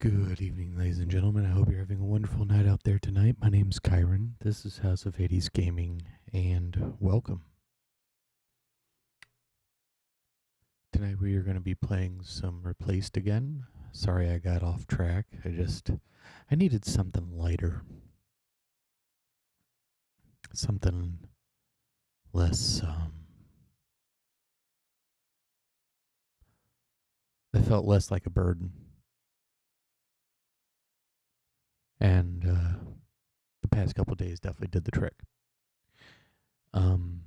Good evening, ladies and gentlemen. I hope you're having a wonderful night out there tonight. My name's Kyron. This is House of Hades Gaming, and welcome. Tonight we are going to be playing some Replaced again. Sorry I got off track. I needed something lighter. Something less, that felt less like a burden. And the past couple days definitely did the trick. I'm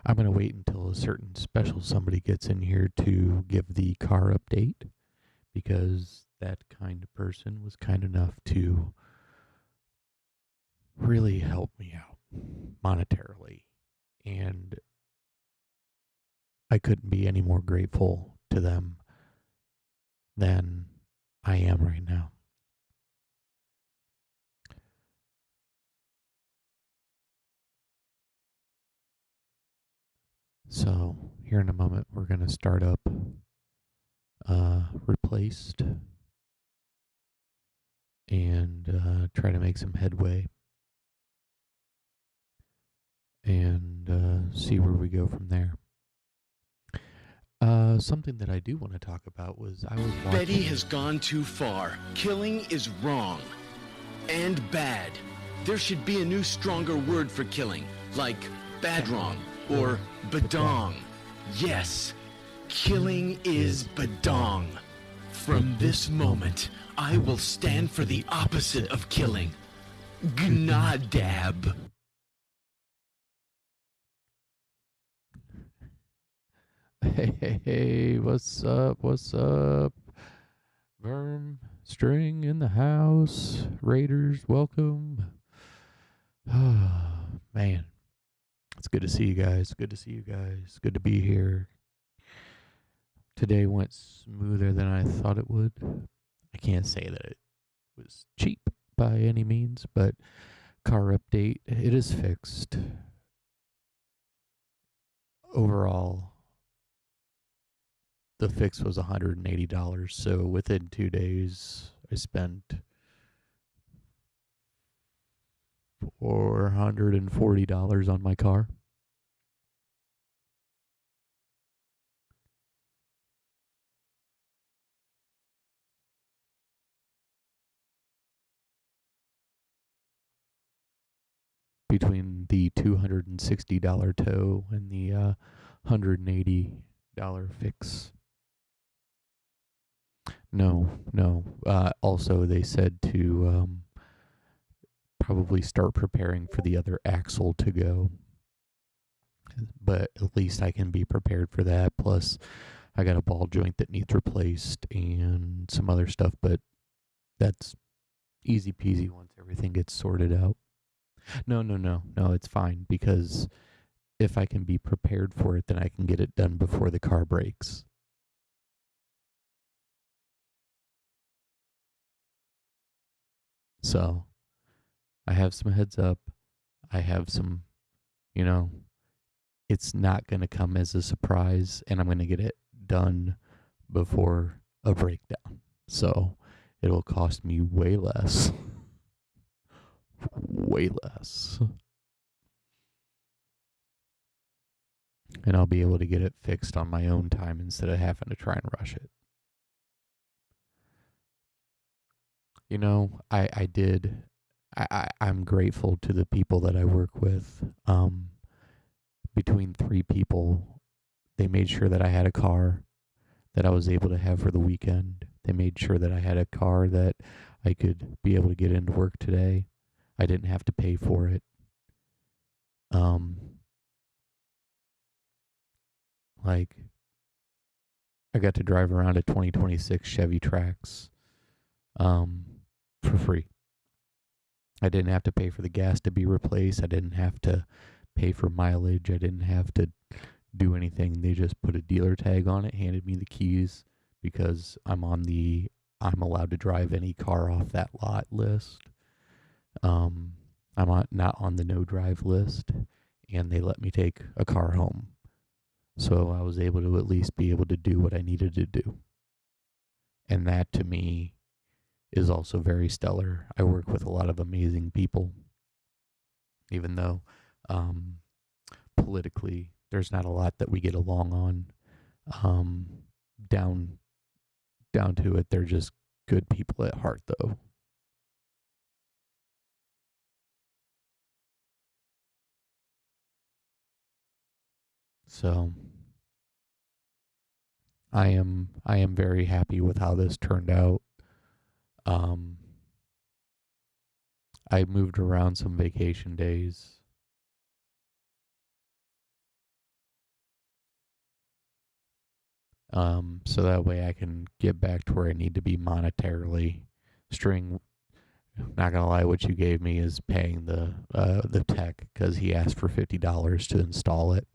going to wait until a certain special somebody gets in here to give the car update, because that kind of person was kind enough to really help me out monetarily. And I couldn't be any more grateful to them than I am right now. So here in a moment, we're going to start up Replaced and try to make some headway and see where we go from there. Something that I do want to talk about was I was watching... Betty has gone too far. Killing is wrong. And bad. There should be a new, stronger word for killing, like badwrong or badong. Yes, killing is badong. From this moment, I will stand for the opposite of killing. Gnadab. Hey, what's up? Verm, String in the house. Raiders, welcome. Man, it's good to see you guys. Good to be here. Today went smoother than I thought it would. I can't say that it was cheap by any means, but car update, it is fixed. Overall, the fix was $180, so within 2 days, I spent $440 on my car. Between the $260 tow and the $180 fix. No. Also, they said to probably start preparing for the other axle to go. But at least I can be prepared for that. Plus, I got a ball joint that needs replaced and some other stuff, but that's easy peasy once everything gets sorted out. No, it's fine, because if I can be prepared for it, then I can get it done before the car breaks. So, I have some heads up. I have some, it's not going to come as a surprise, and I'm going to get it done before a breakdown. So, it'll cost me way less. Way less. And I'll be able to get it fixed on my own time instead of having to try and rush it. I'm grateful to the people that I work with. Between 3 people, they made sure that I had a car that I was able to have for the weekend. They made sure that I had a car that I could be able to get into work today. I didn't have to pay for it. I got to drive around a 2026 Chevy Trax for free. I didn't have to pay for the gas to be replaced. I didn't have to pay for mileage. I didn't have to do anything. They just put a dealer tag on it, handed me the keys, because I'm allowed to drive any car off that lot list. I'm not on the no drive list, and they let me take a car home. So I was able to at least be able to do what I needed to do. And that to me is also very stellar. I work with a lot of amazing people, even though um, politically there's not a lot that we get along on. Um, down down to it, they're just good people at heart, though. So I am very happy with how this turned out. Um, I moved around some vacation days. So that way I can get back to where I need to be monetarily. String, not gonna lie, what you gave me is paying the tech because he asked for $50 to install it.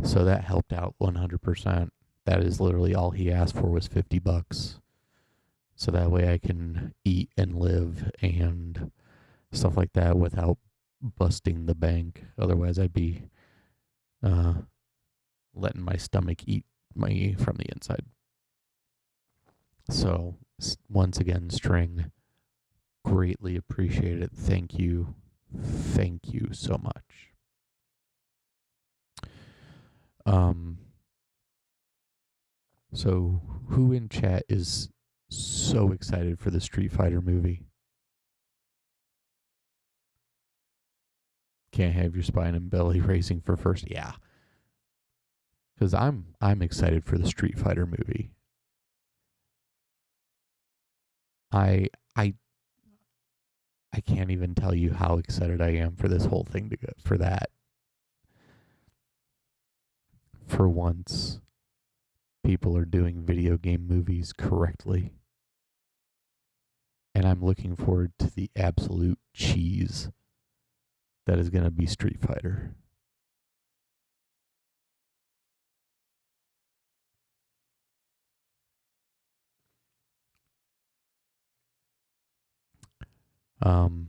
So that helped out 100%. That is literally all he asked for was $50. So that way I can eat and live and stuff like that without busting the bank. Otherwise, I'd be uh, letting my stomach eat me from the inside. So once again, String, greatly appreciate it. Thank you. Thank you so much. So who in chat is so excited for the Street Fighter movie? Can't have your spine and belly racing for first. Yeah. Cuz I'm excited for the Street Fighter movie. I I I can't even tell you how excited I am for this whole thing to go for that. For once, people are doing video game movies correctly. And I'm looking forward to the absolute cheese that is going to be Street Fighter. Um,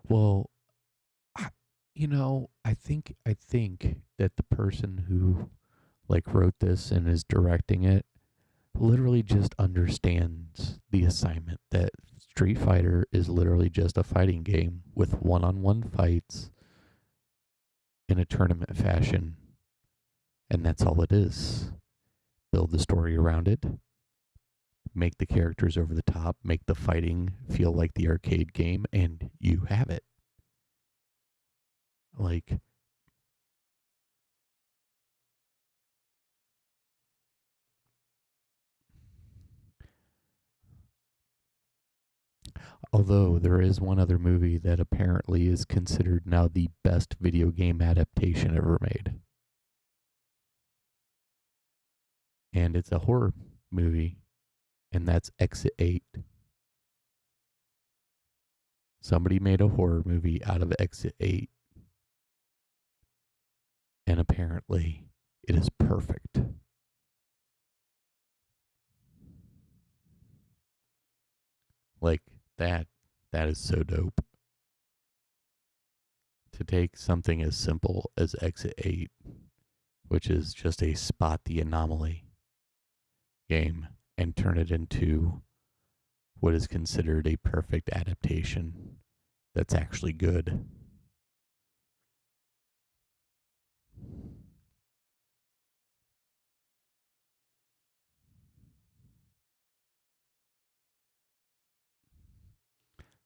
well, I think that the person who like wrote this and is directing it literally just understands the assignment that Street Fighter is literally just a fighting game with one-on-one fights in a tournament fashion, and that's all it is. Build the story around it, make the characters over the top, make the fighting feel like the arcade game, and you have it. Like, although there is one other movie that apparently is considered now the best video game adaptation ever made. And it's a horror movie, and that's Exit 8. Somebody made a horror movie out of Exit 8, and apparently it is perfect. Like that is so dope. To take something as simple as Exit 8, which is just a spot the anomaly game, and turn it into what is considered a perfect adaptation that's actually good.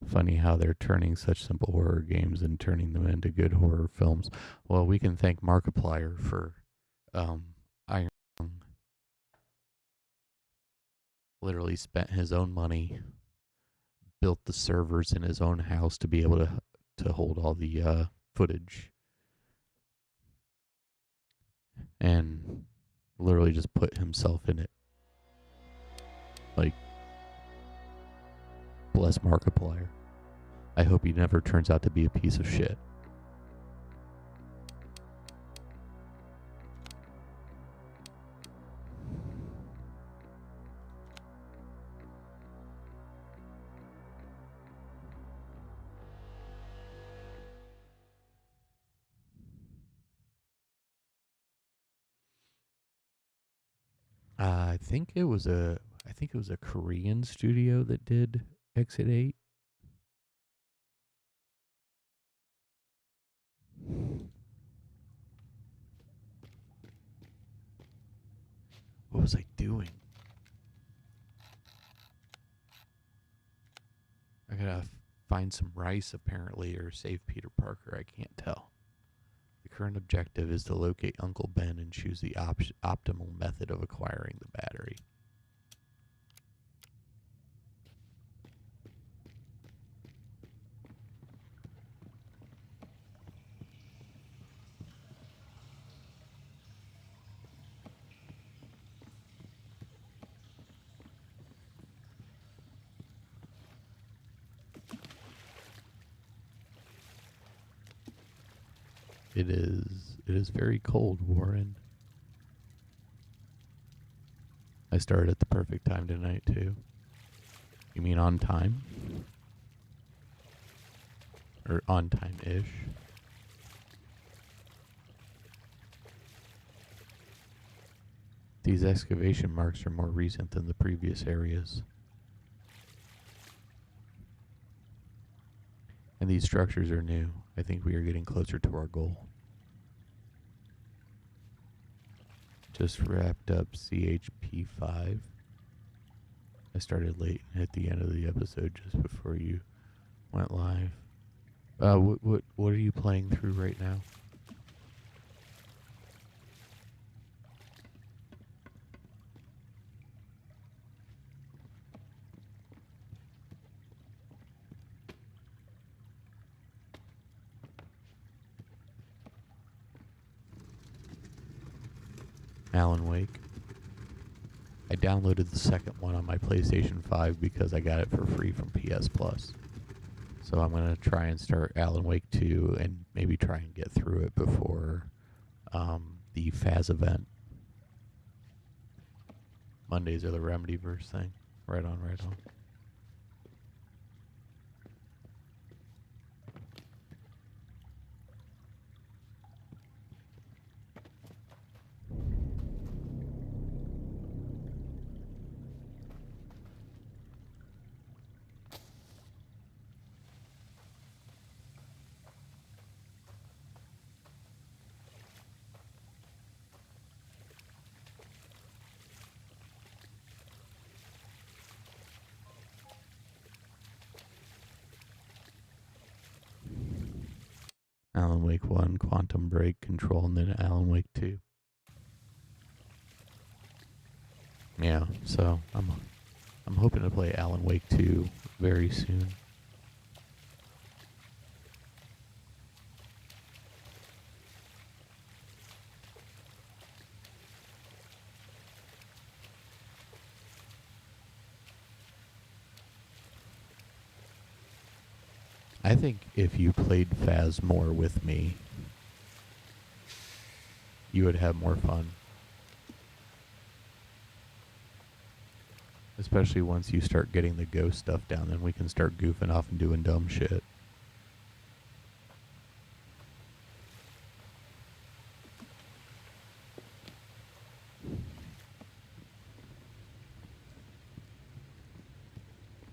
Funny how they're turning such simple horror games and turning them into good horror films. Well, we can thank Markiplier for Iron Lung. Literally spent his own money, built the servers in his own house to be able to hold all the footage, and literally just put himself in it. Like, bless Markiplier. I hope he never turns out to be a piece of shit. I think it was a Korean studio that did Exit 8. What was I doing? I gotta find some rice apparently, or save Peter Parker. I can't tell. The current objective is to locate Uncle Ben and choose the optimal method of acquiring the battery. It is very cold, Warren. I started at the perfect time tonight too. You mean on time? Or on time-ish? These excavation marks are more recent than the previous areas. And these structures are new. I think we are getting closer to our goal. Just wrapped up CHP5. I started late and hit the end of the episode just before you went live. What are you playing through right now? Alan Wake. I downloaded the second one on my PlayStation 5 because I got it for free from PS Plus. So I'm going to try and start Alan Wake 2 and maybe try and get through it before the Faz event. Mondays are the Remedyverse thing. Right on, right on. Alan Wake 1, Quantum Break, Control, and then Alan Wake 2. Yeah, so I'm hoping to play Alan Wake 2 very soon. I think if you played Faz more with me, you would have more fun. Especially once you start getting the ghost stuff down, then we can start goofing off and doing dumb shit.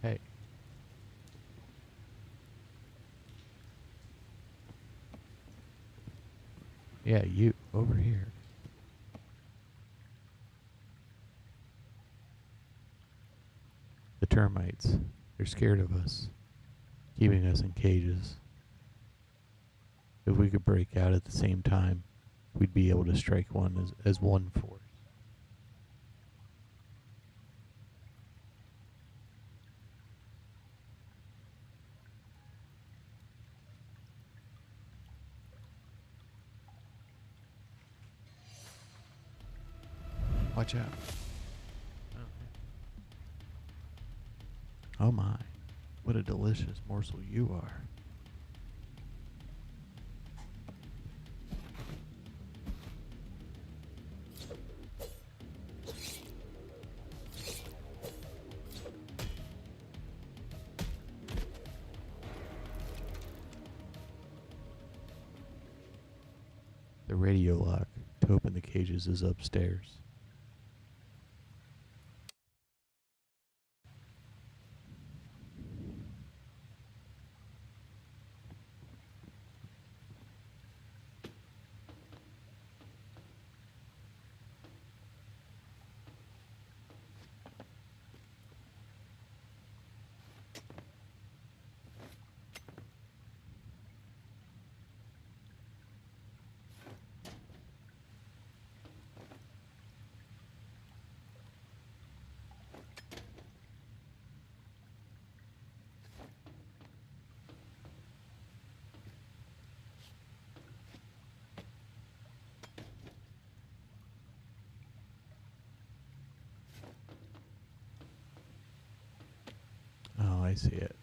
Hey. Yeah, you, over here. The termites. They're scared of us, keeping us in cages. If we could break out at the same time, we'd be able to strike one as one force. Watch out. Oh my, what a delicious morsel you are. The radio lock to open the cages is upstairs. I see it.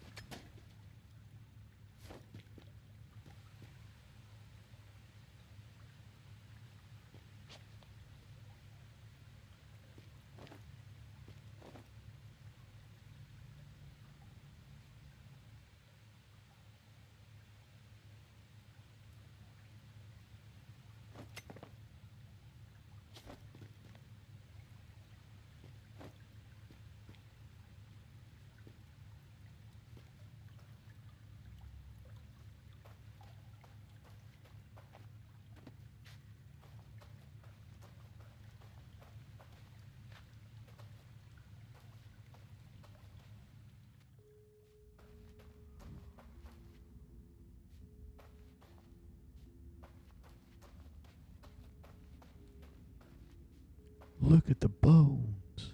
Look at the bones.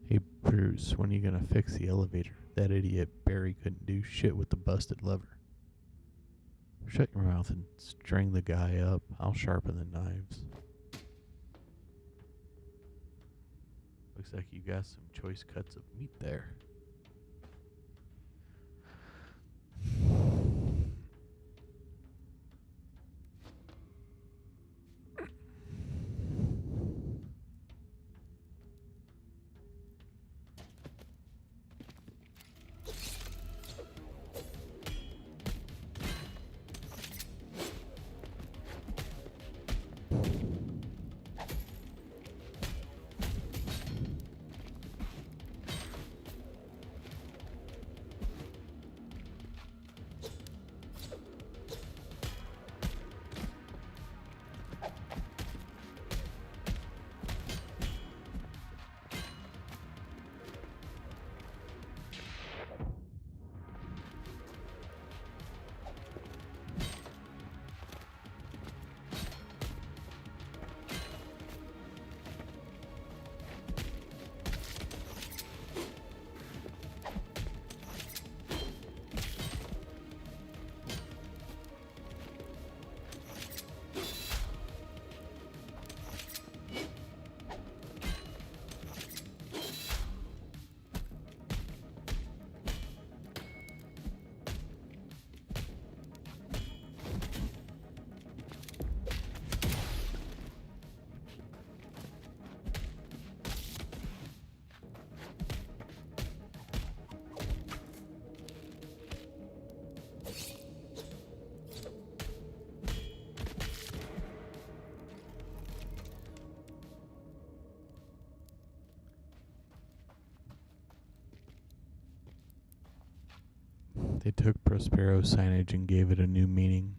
Hey Bruce, when are you gonna fix the elevator? That idiot Barry couldn't do shit with the busted lever. Shut your mouth and string the guy up. I'll sharpen the knives. Looks like you got some choice cuts of meat there. They took Prospero signage and gave it a new meaning.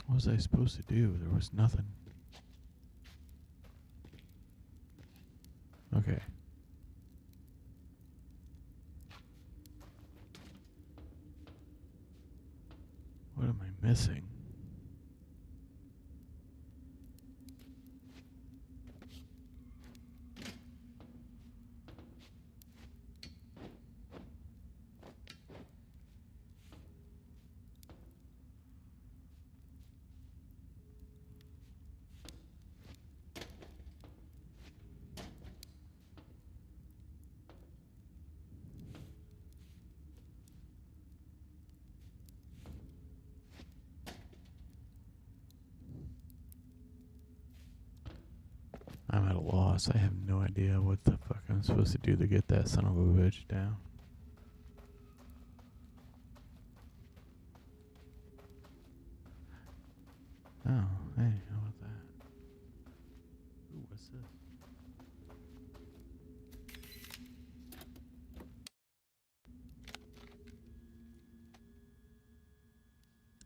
What was I supposed to do? There was nothing. Okay. What am I missing? I'm at a loss. I have no idea what the fuck I'm supposed to do to get that son of a bitch down. What's this?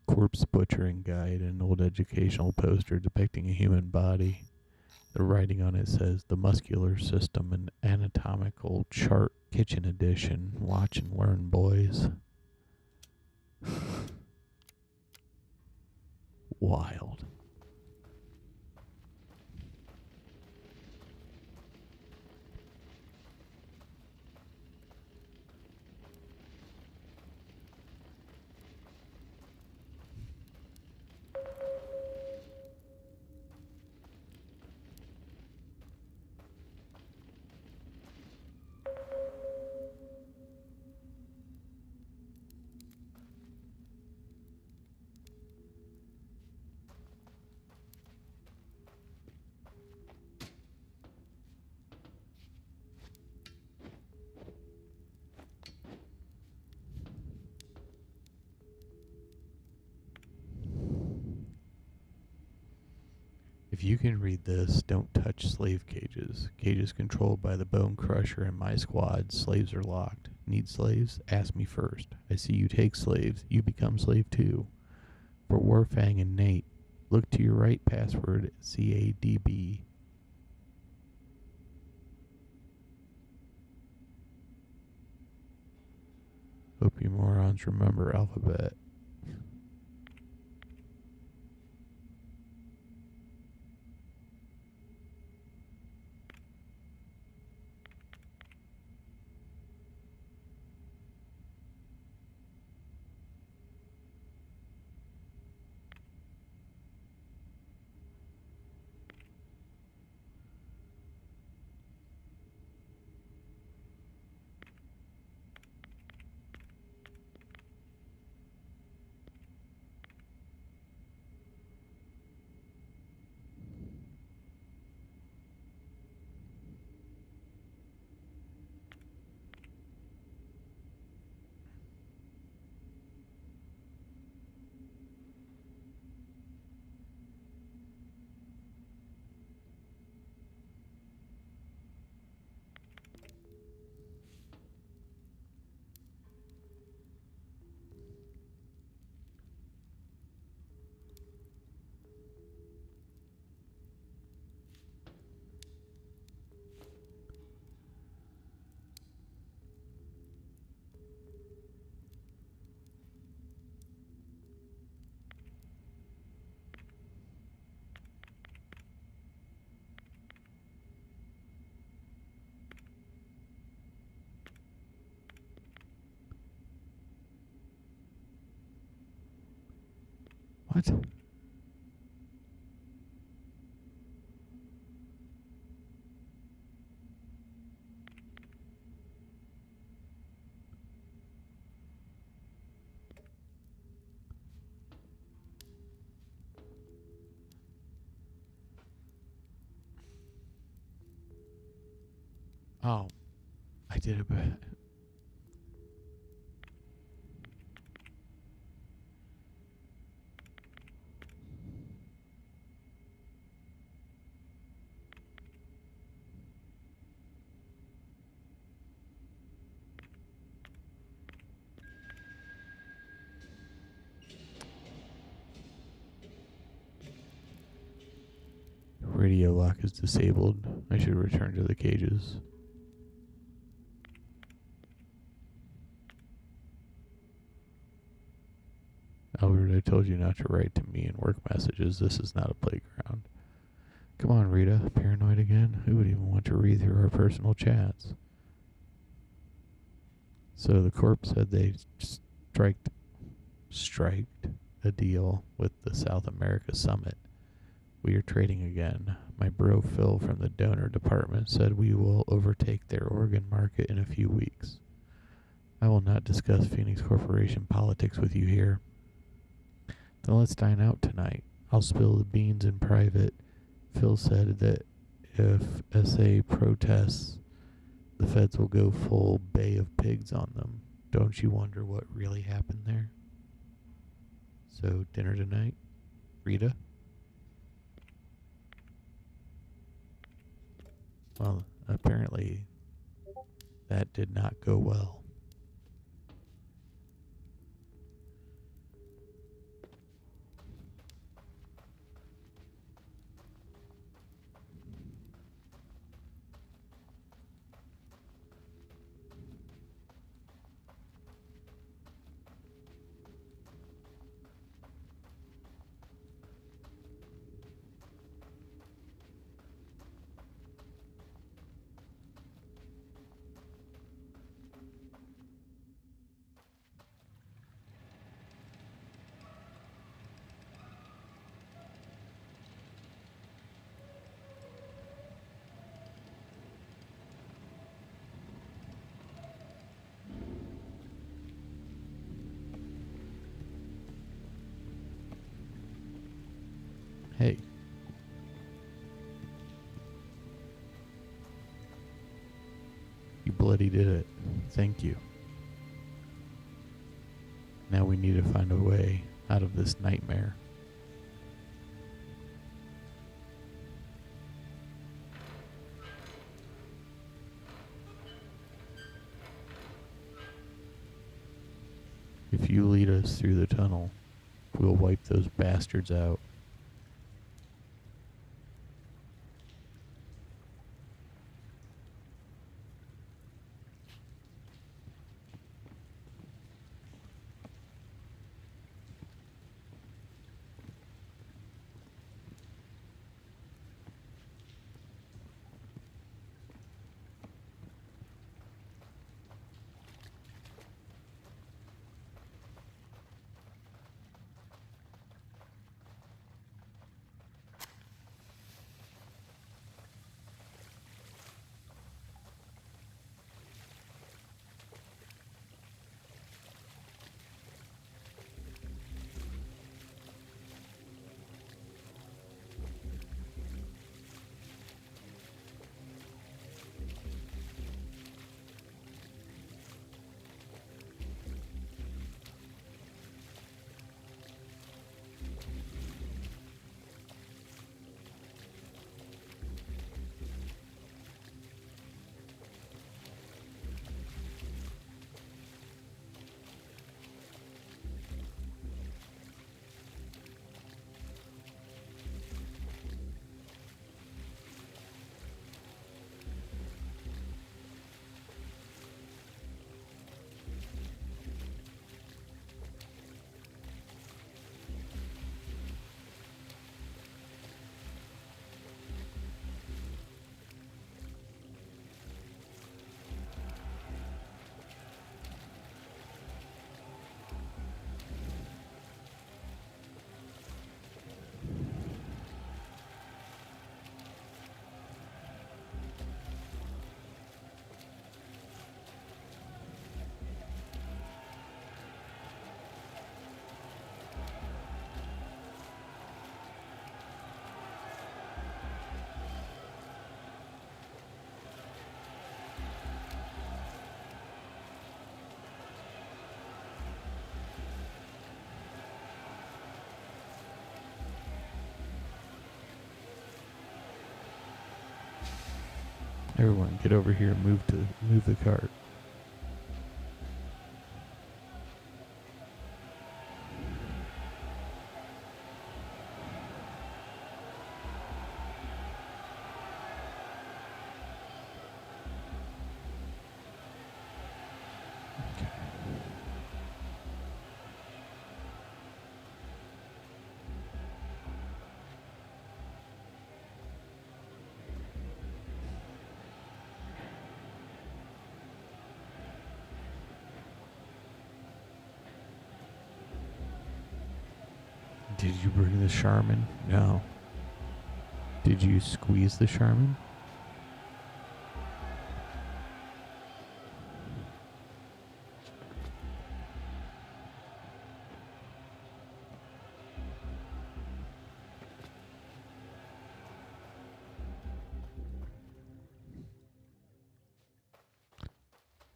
Corpse butchering guide, an old educational poster depicting a human body. The writing on it says the muscular system and anatomical chart kitchen edition. Watch and learn, boys. Wild. If you can read this, don't touch slave cages. Cages controlled by the Bone Crusher and my squad. Slaves are locked. Need slaves? Ask me first. I see you take slaves. You become slave too. For Warfang and Nate, look to your right, password CADB. Hope you morons remember alphabet. What? Oh, I did a bit. Radio lock is disabled. I should return to the cages. Albert, I told you not to write to me in work messages. This is not a playground. Come on, Rita. Paranoid again? Who would even want to read through our personal chats? So the corp said they striked a deal with the South America Summit. We are trading again. My bro Phil from the donor department said we will overtake their organ market in a few weeks. I will not discuss Phoenix Corporation politics with you here. Then let's dine out tonight. I'll spill the beans in private. Phil said that if SA protests, the feds will go full Bay of Pigs on them. Don't you wonder what really happened there? So, dinner tonight? Rita? Well, apparently that did not go well. Hey. You bloody did it. Thank you. Now we need to find a way out of this nightmare. If you lead us through the tunnel, we'll wipe those bastards out. Everyone, get over here and move the cart. Okay. Did you bring the Charmin? No. Did you squeeze the Charmin?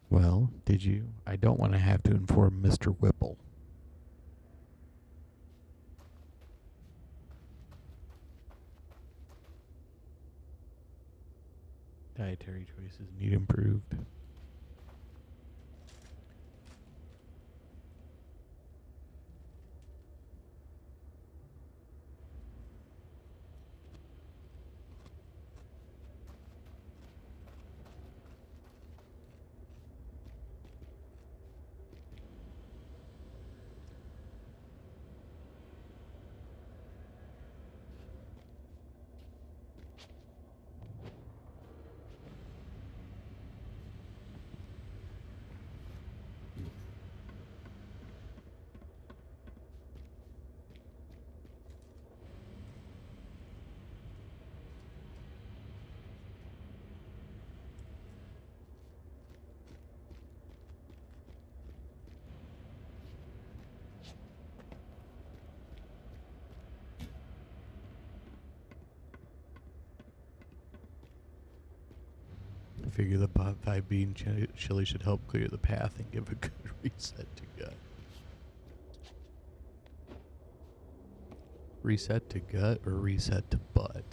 Well, did you? I don't want to have to inform Mr. Whipple. Dietary choices need improved. I figure the bot 5 bean chili should help clear the path and give a good reset to gut. Reset to gut or reset to butt?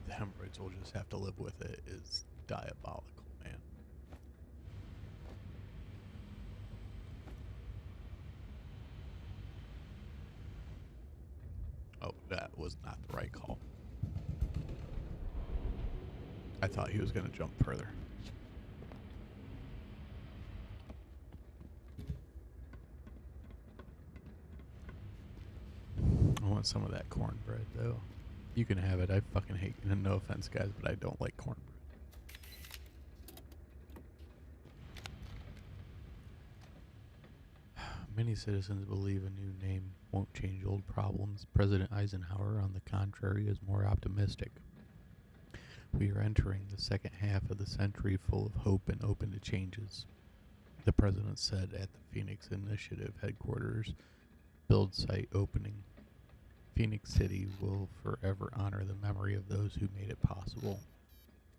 The hemorrhoids will just have to live with it is diabolical, man. Oh, that was not the right call. I thought he was going to jump further. I want some of that cornbread, though. You can have it. I fucking hate, no offense, guys, but I don't like cornbread. Many citizens believe a new name won't change old problems. President Eisenhower, on the contrary, is more optimistic. We are entering the second half of the century full of hope and open to changes, the president said at the Phoenix Initiative headquarters build site opening. Phoenix City will forever honor the memory of those who made it possible.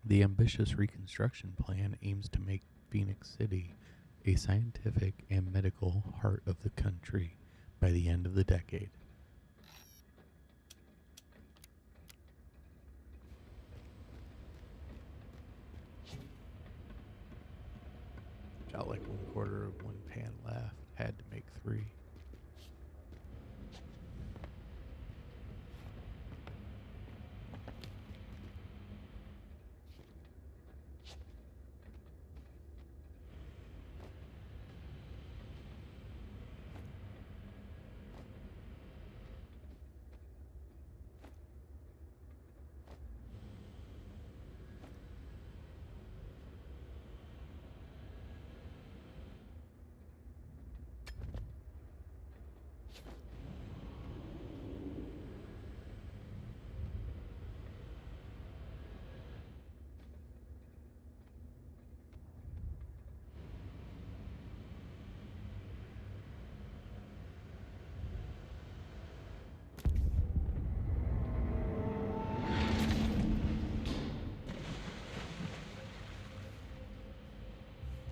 The ambitious reconstruction plan aims to make Phoenix City a scientific and medical heart of the country by the end of the decade. Got like 1/4 of one pan left. Had to make 3.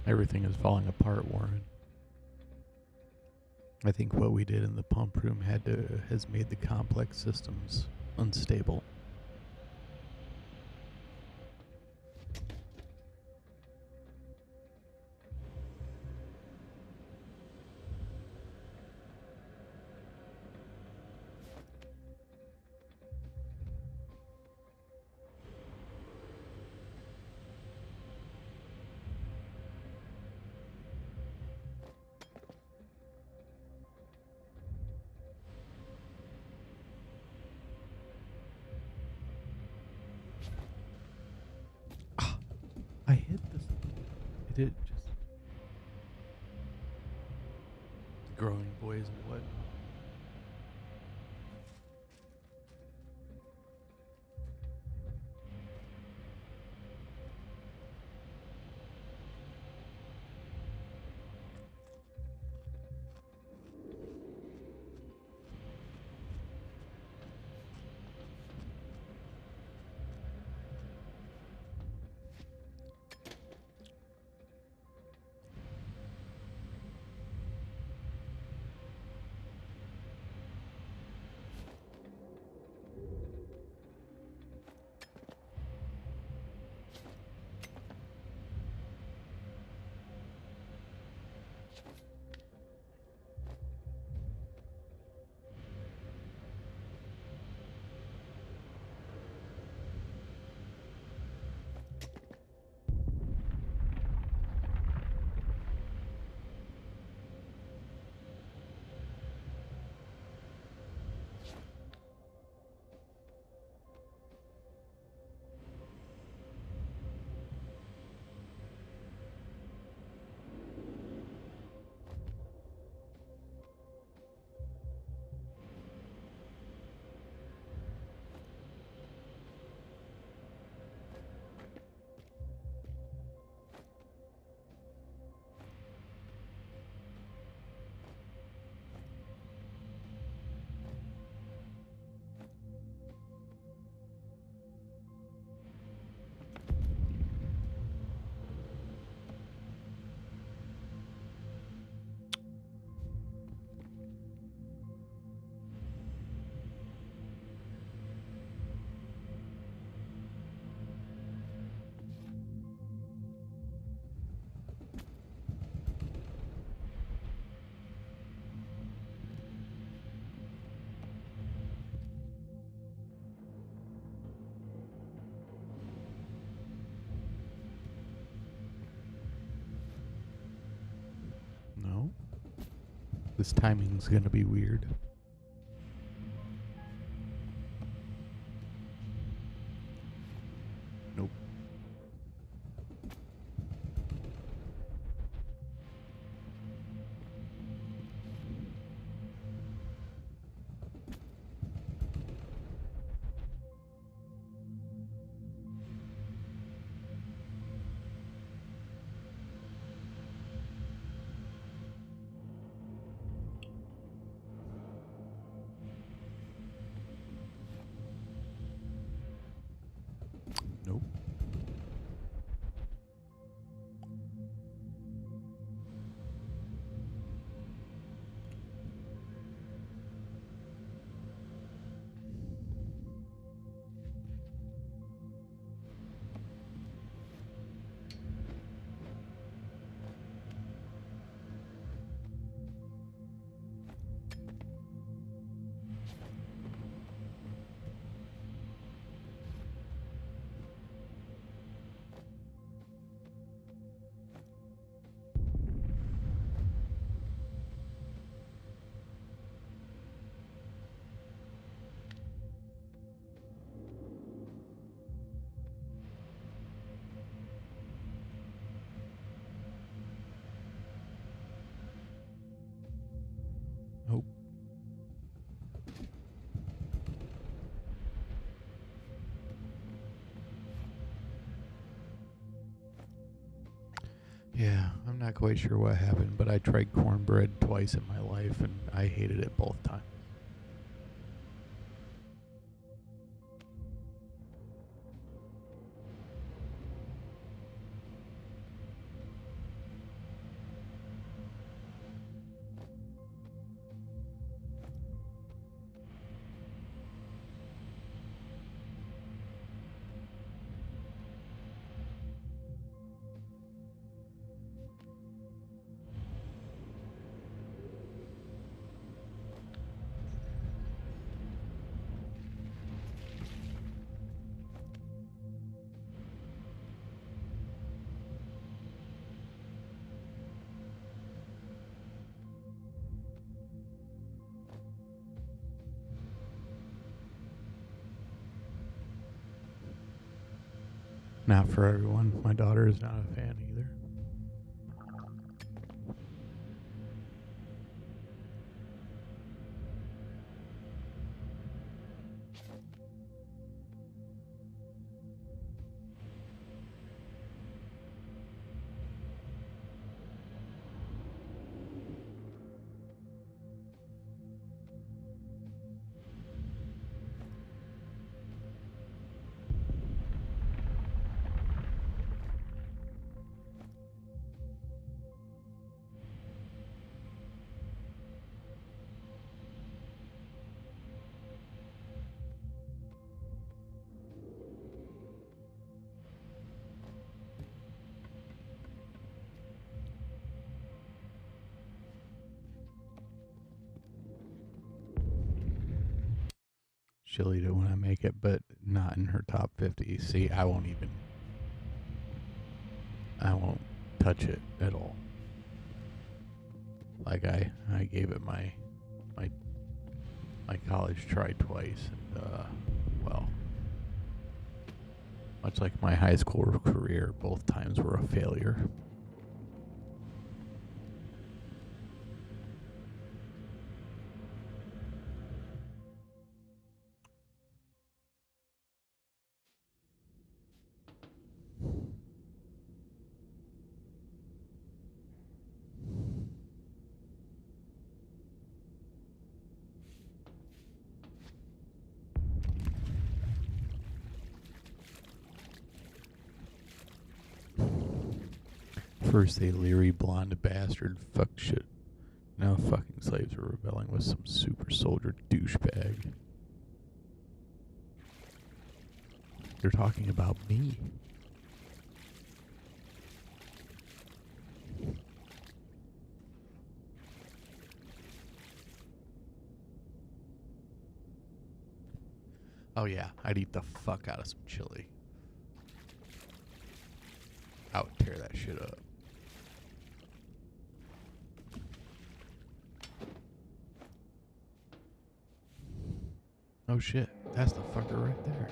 Everything is falling apart, Warren. I think what we did in the pump room has made the complex systems unstable. This timing's gonna be weird. Nope. Nope. Nope. Yeah, I'm not quite sure what happened, but I tried cornbread twice in my life and I hated it both times. Not for everyone. My daughter is not a fan either. She'll eat it when I make it, but not in her top 50. See, I won't touch it at all. Like I gave it my college try twice, and well, much like my high school career, both times were a failure. First, they leery blonde bastard fuck shit. Now fucking slaves are rebelling with some super soldier douchebag. They're talking about me. Oh yeah, I'd eat the fuck out of some chili. I would tear that shit up. Oh shit, that's the fucker right there.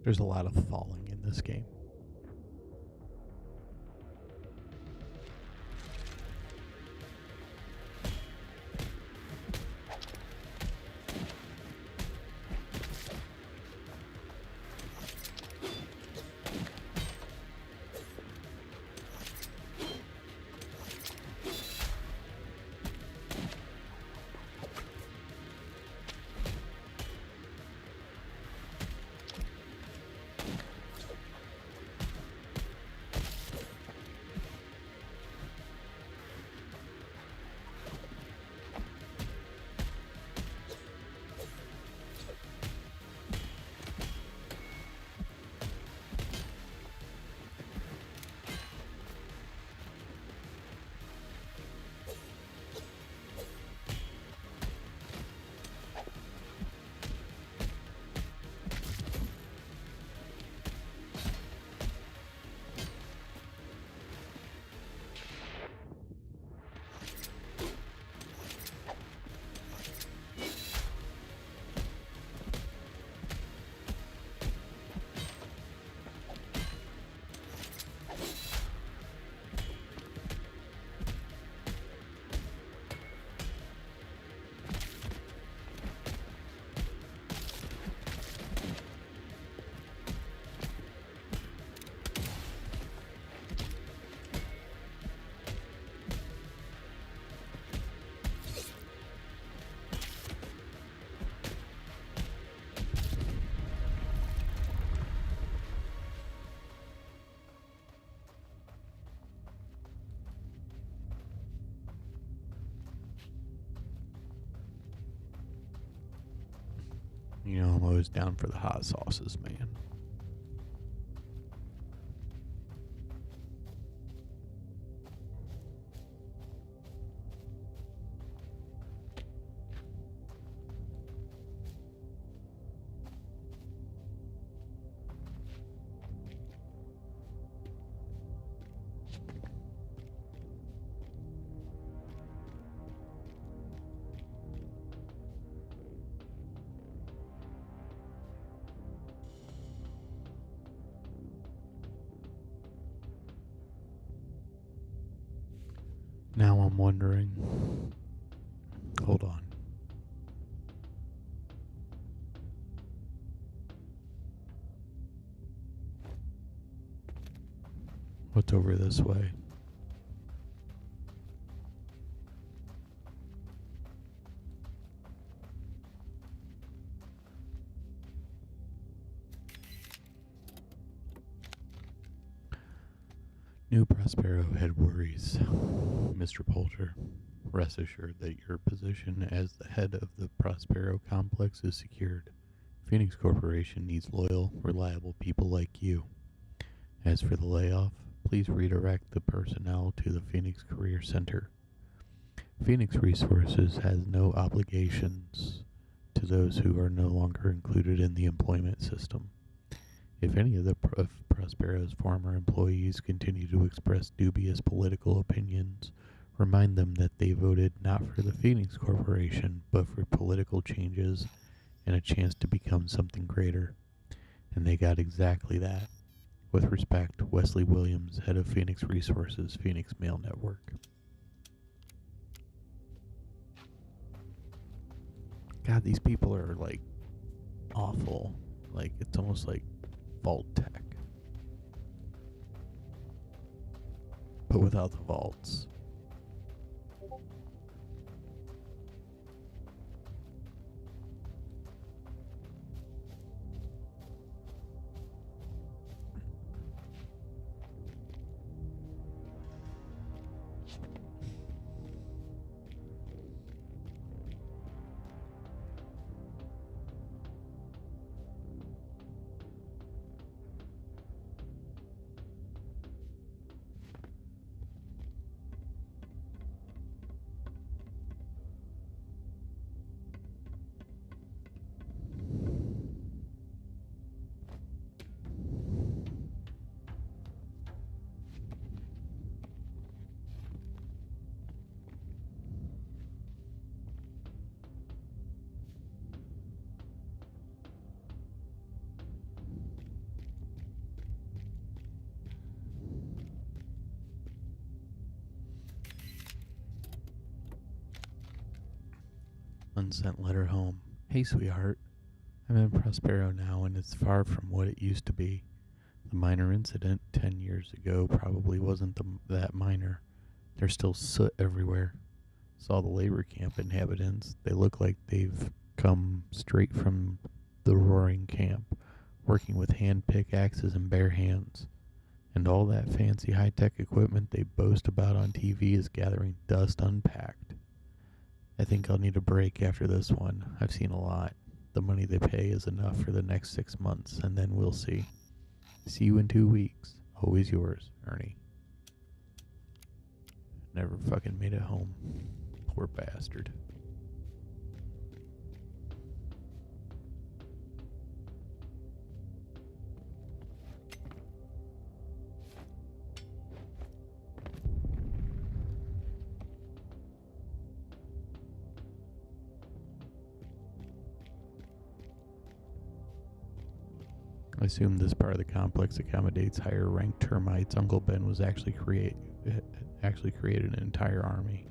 There's a lot of falling in this game. You know, I'm always down for the hot sauces, man. Now I'm wondering. Hold on. What's over this way? New Prospero had worries, Mr. Poulter. Rest assured that your position as the head of the Prospero complex is secured. Phoenix Corporation needs loyal, reliable people like you. As for the layoff, please redirect the personnel to the Phoenix Career Center. Phoenix Resources has no obligations to those who are no longer included in the employment system. If any of Prospero's former employees continue to express dubious political opinions, remind them that they voted not for the Phoenix Corporation, but for political changes and a chance to become something greater. And they got exactly that. With respect, Wesley Williams, head of Phoenix Resources, Phoenix Mail Network. God, these people are like awful. Like, it's almost like vault tech, but without the vaults. Unsent letter home. Hey, sweetheart. I'm in Prospero now, and it's far from what it used to be. The minor incident 10 years ago probably wasn't that minor. There's still soot everywhere. Saw the labor camp inhabitants. They look like they've come straight from the roaring camp, working with hand pickaxes and bare hands. And all that fancy high-tech equipment they boast about on TV is gathering dust unpacked. I think I'll need a break after this one. I've seen a lot. The money they pay is enough for the next 6 months, and then we'll see. See you in 2 weeks. Always yours, Ernie. Never fucking made it home. Poor bastard. I assume this part of the complex accommodates higher ranked termites. Uncle Ben was actually created an entire army.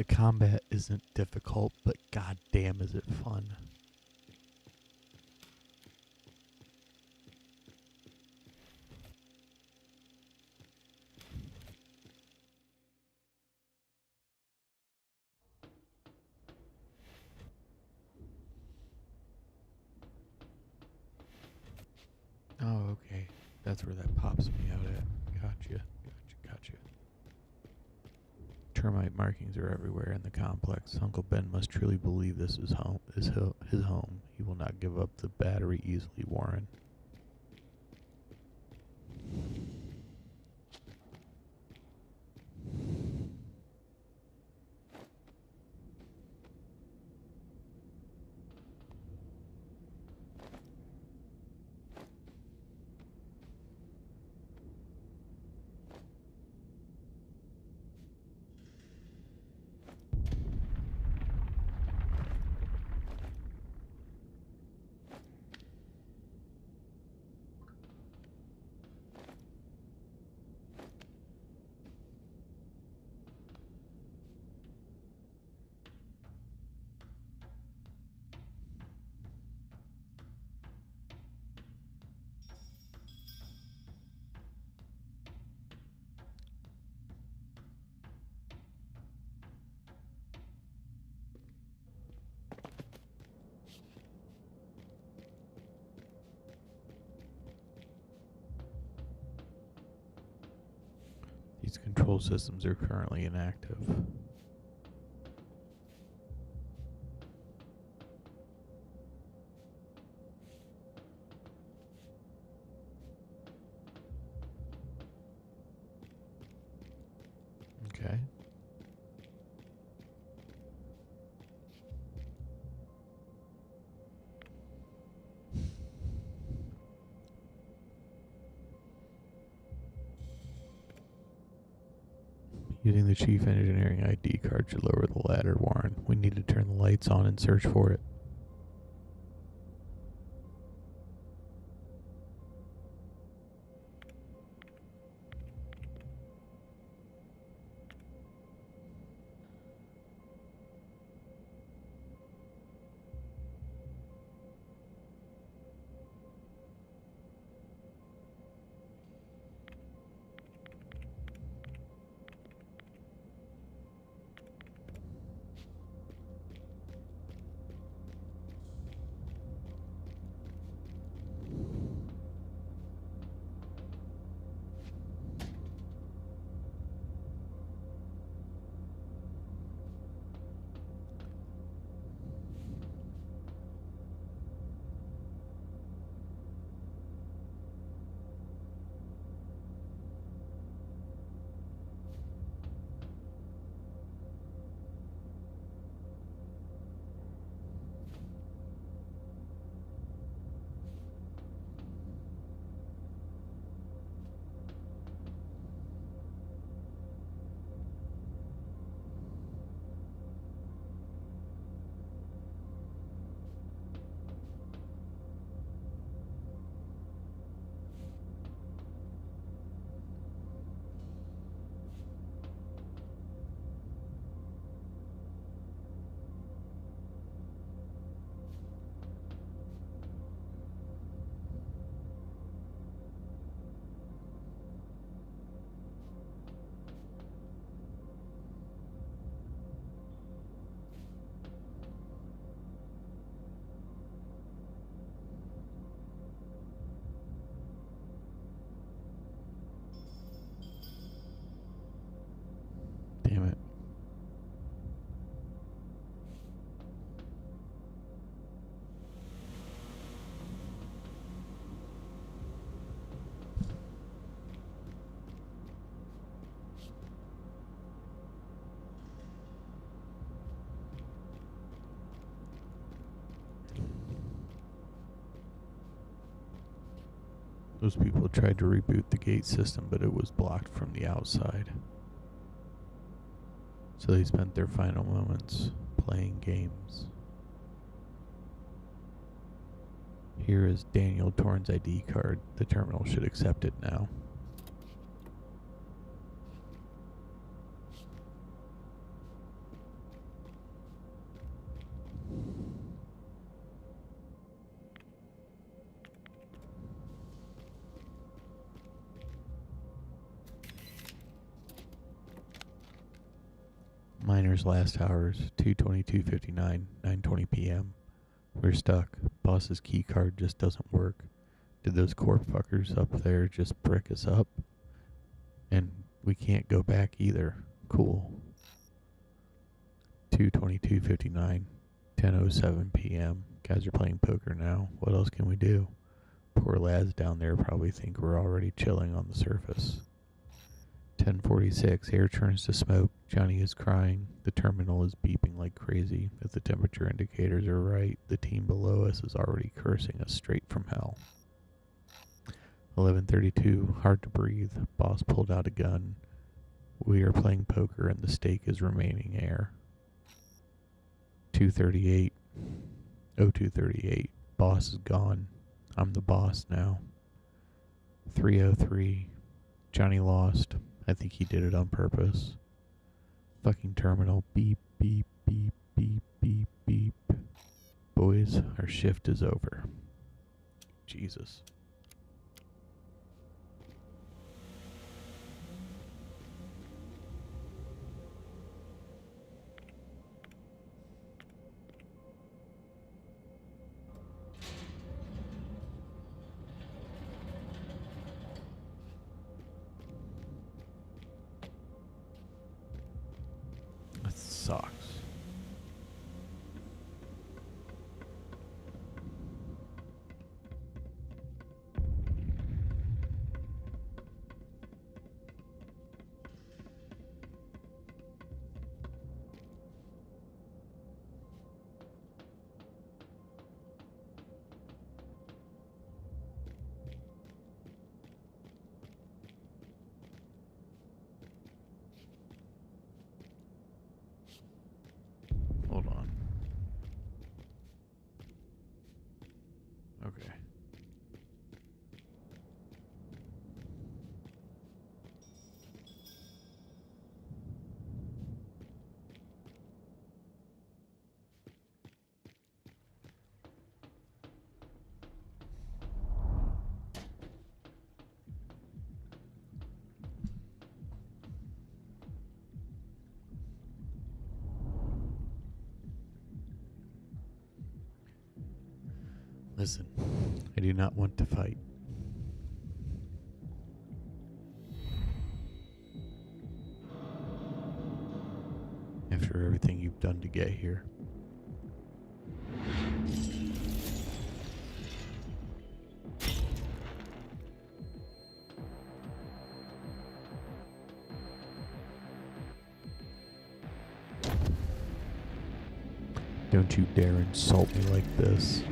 The combat isn't difficult, but goddamn is it fun. Oh, okay. That's where that pops me out at. Gotcha. Termite markings are everywhere in the complex. Uncle Ben must truly believe this is his home. He will not give up the battery easily, Warren. These control systems are currently inactive. Okay. Using the chief engineering ID card should lower the ladder, Warren. We need to turn the lights on and search for it. Damn it. Those people tried to reboot the gate system, but it was blocked from the outside. So they spent their final moments playing games. Here is Daniel Torn's ID card. The terminal should accept it now. Miners last hours, 2:22:59, 9:20 p.m. We're stuck. Boss's key card just doesn't work. Did those corp fuckers up there just brick us up? And we can't go back either. Cool. 2:22:59, 10:07 p.m. Guys are playing poker now. What else can we do? Poor lads down there probably think we're already chilling on the surface. 10:46, air turns to smoke. Johnny is crying. The terminal is beeping like crazy. If the temperature indicators are right, the team below us is already cursing us straight from hell. 11:32, hard to breathe. Boss pulled out a gun. We are playing poker and the stake is remaining air. 2:38, 02:38, boss is gone. I'm the boss now. 3:03, Johnny lost. I think he did it on purpose. Fucking terminal. Beep, beep, beep, beep, beep, beep. Boys, our shift is over. Jesus. That sucks. Hold on. Okay. Listen, I do not want to fight. After everything you've done to get here. Don't you dare insult me like this.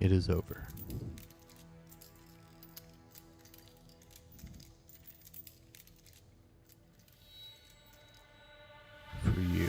It is over. For you.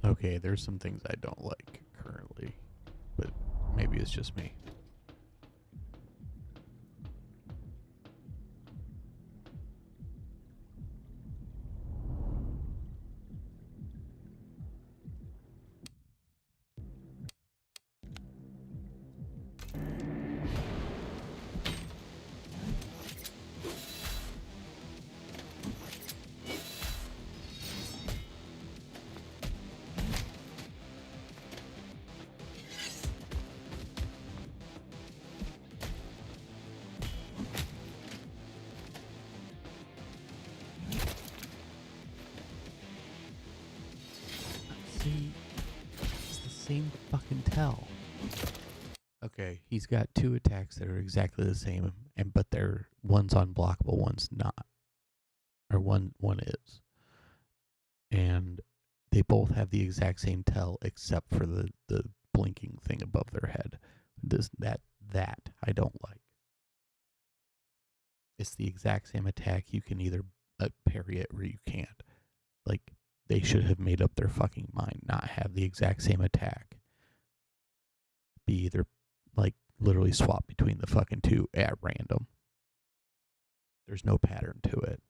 Okay, there's some things I don't like currently, but maybe it's just me. See, it's the same fucking tell. Okay, he's got two attacks that are exactly the same, but they're one's unblockable, one's not, or one is, and they both have the exact same tell except for the blinking thing above their head. That I don't like. It's the exact same attack. You can either parry it or you can't. Like, they should have made up their fucking mind, not have the exact same attack. Be either, like, literally swap between the fucking two at random. There's no pattern to it.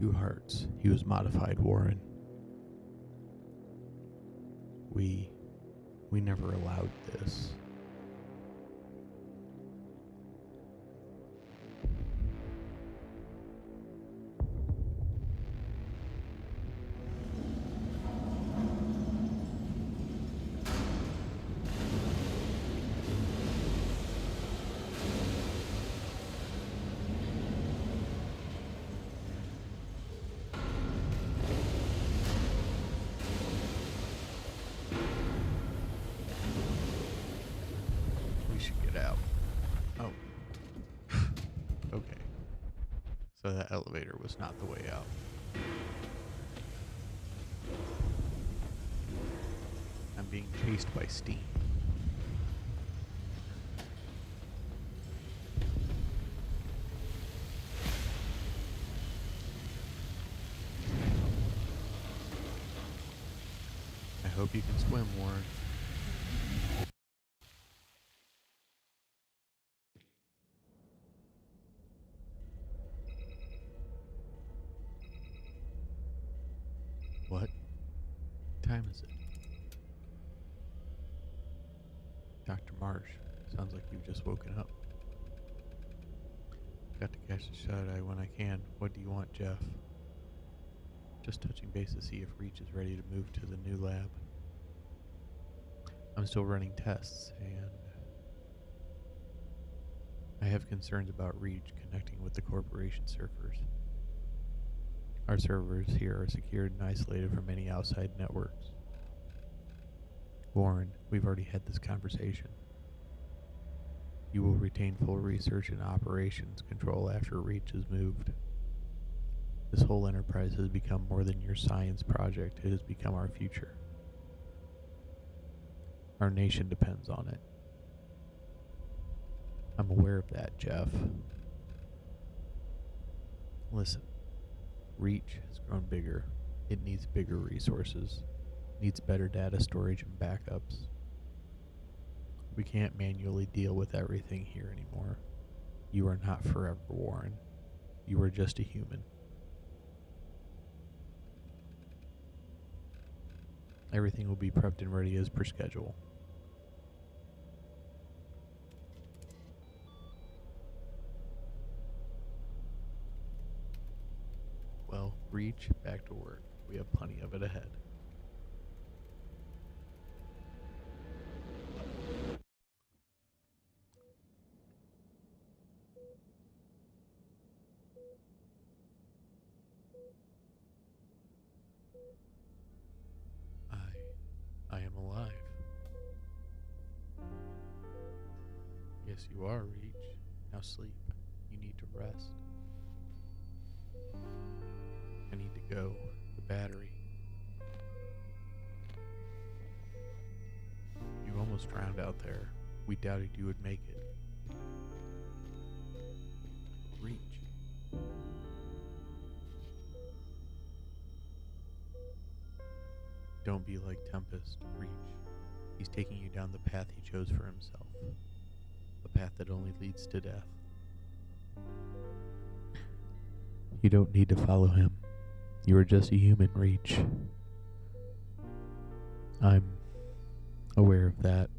two hearts. He was modified, Warren. We never allowed this. So that elevator was not the way out. I'm being chased by steam. I hope you can swim, Warren. What time is it? Dr. Marsh, sounds like you've just woken up. Got to catch the shut-eye when I can. What do you want, Jeff? Just touching base to see if Reach is ready to move to the new lab. I'm still running tests, and I have concerns about Reach connecting with the corporation servers. Our servers here are secured and isolated from any outside networks. Warren, we've already had this conversation. You will retain full research and operations control after Reach is moved. This whole enterprise has become more than your science project. It has become our future. Our nation depends on it. I'm aware of that, Jeff. Listen, Reach has grown bigger. It needs bigger resources, needs better data storage and backups. We can't manually deal with everything here anymore. You are not forever, Warren. You are just a human. Everything will be prepped and ready as per schedule. Well, Reach, back to work. We have plenty of it ahead. I am alive. Yes, you are, Reach. Now sleep. You need to rest. I need to go. The battery. You almost drowned out there. We doubted you would make it. Reach. Don't be like Tempest, Reach. He's taking you down the path he chose for himself. A path that only leads to death. You don't need to follow him. You are just a human, Reach. I'm aware of that.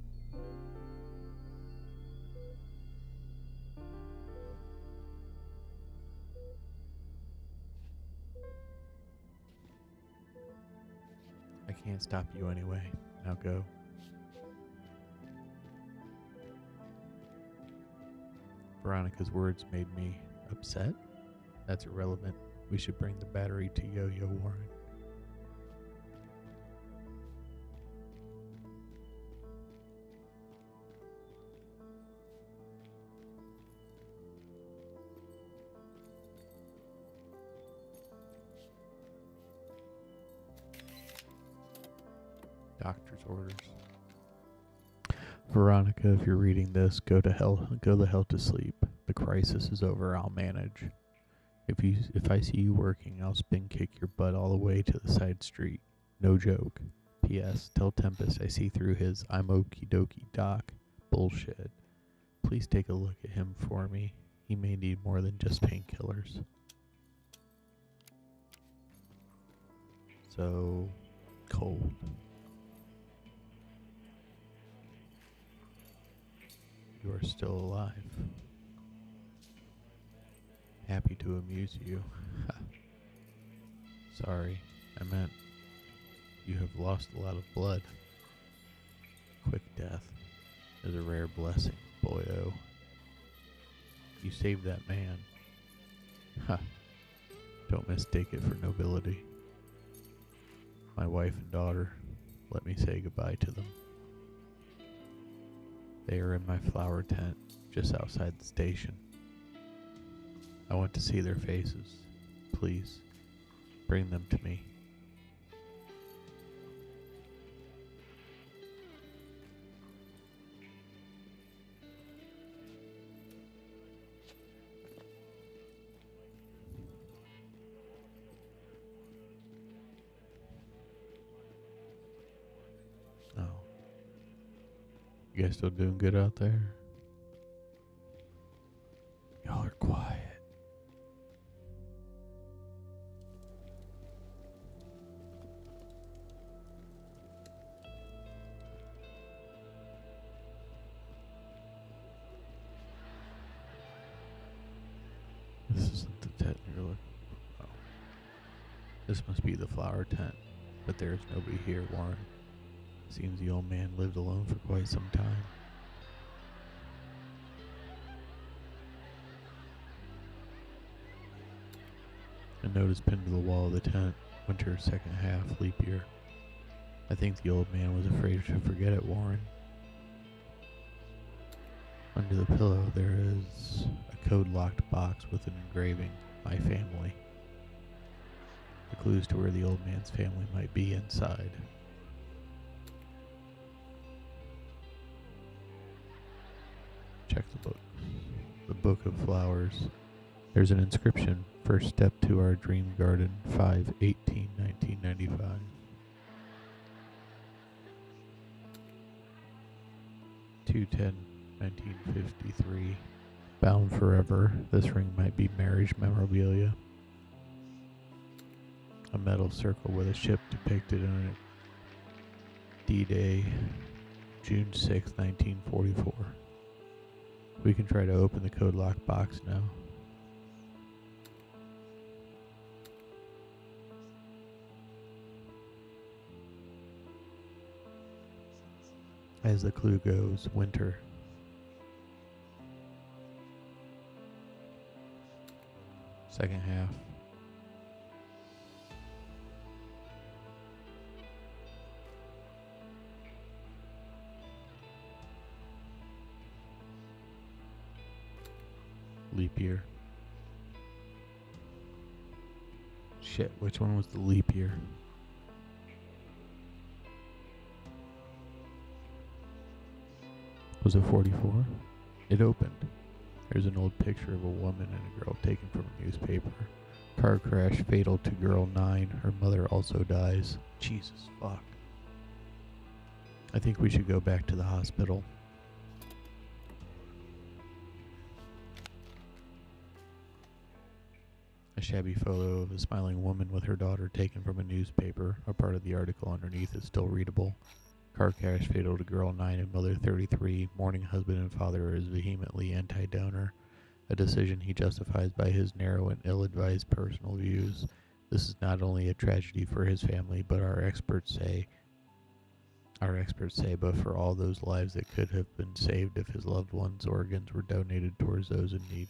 I can't stop you anyway. Now go. Veronica's words made me upset. That's irrelevant. We should bring the battery to Yo-Yo, Warren. Doctor's orders. Veronica, if you're reading this, go the hell to sleep. The crisis is over. I'll manage. If I see you working, I'll spin kick your butt all the way to the side street. No joke. P.S. Tell Tempest I see through his I'm okie dokie doc bullshit. Please take a look at him for me. He may need more than just painkillers. so cold. You are still alive. Happy to amuse you. Sorry, I meant you have lost a lot of blood. Quick death is a rare blessing, boyo. You saved that man. Ha! Don't mistake it for nobility. My wife and daughter, let me say goodbye to them. They are in my flower tent just outside the station. I want to see their faces. Please, bring them to me. Oh. You guys still doing good out there? Y'all are quiet. This isn't the tent you're looking for. Oh. This must be the flower tent, but there's nobody here, Warren. Seems the old man lived alone for quite some time. A note is pinned to the wall of the tent. Winter second half, leap year. I think the old man was afraid to forget it, Warren. Under the pillow there is a code-locked box with an engraving, My Family. The clues to where the old man's family might be inside. Check the book. The Book of Flowers. There's an inscription. First step to our dream garden, 5/18/1995. (2/10/1953). Bound forever. This ring might be marriage memorabilia. A metal circle with a ship depicted on it. D-Day, June 6, 1944. We can try to open the code lock box now. As the clue goes, winter. Second half. Leap year. Shit, which one was the leap year? Was it 44? It opened. There's an old picture of a woman and a girl taken from a newspaper. Car crash fatal to girl 9. Her mother also dies. Jesus fuck. I think we should go back to the hospital. A shabby photo of a smiling woman with her daughter taken from a newspaper. A part of the article underneath is still readable. Car crash fatal to girl 9 and mother 33. Mourning husband and father is vehemently anti-donor. A decision he justifies by his narrow and ill-advised personal views. This is not only a tragedy for his family, but our experts say, but for all those lives that could have been saved if his loved ones' organs were donated towards those in need.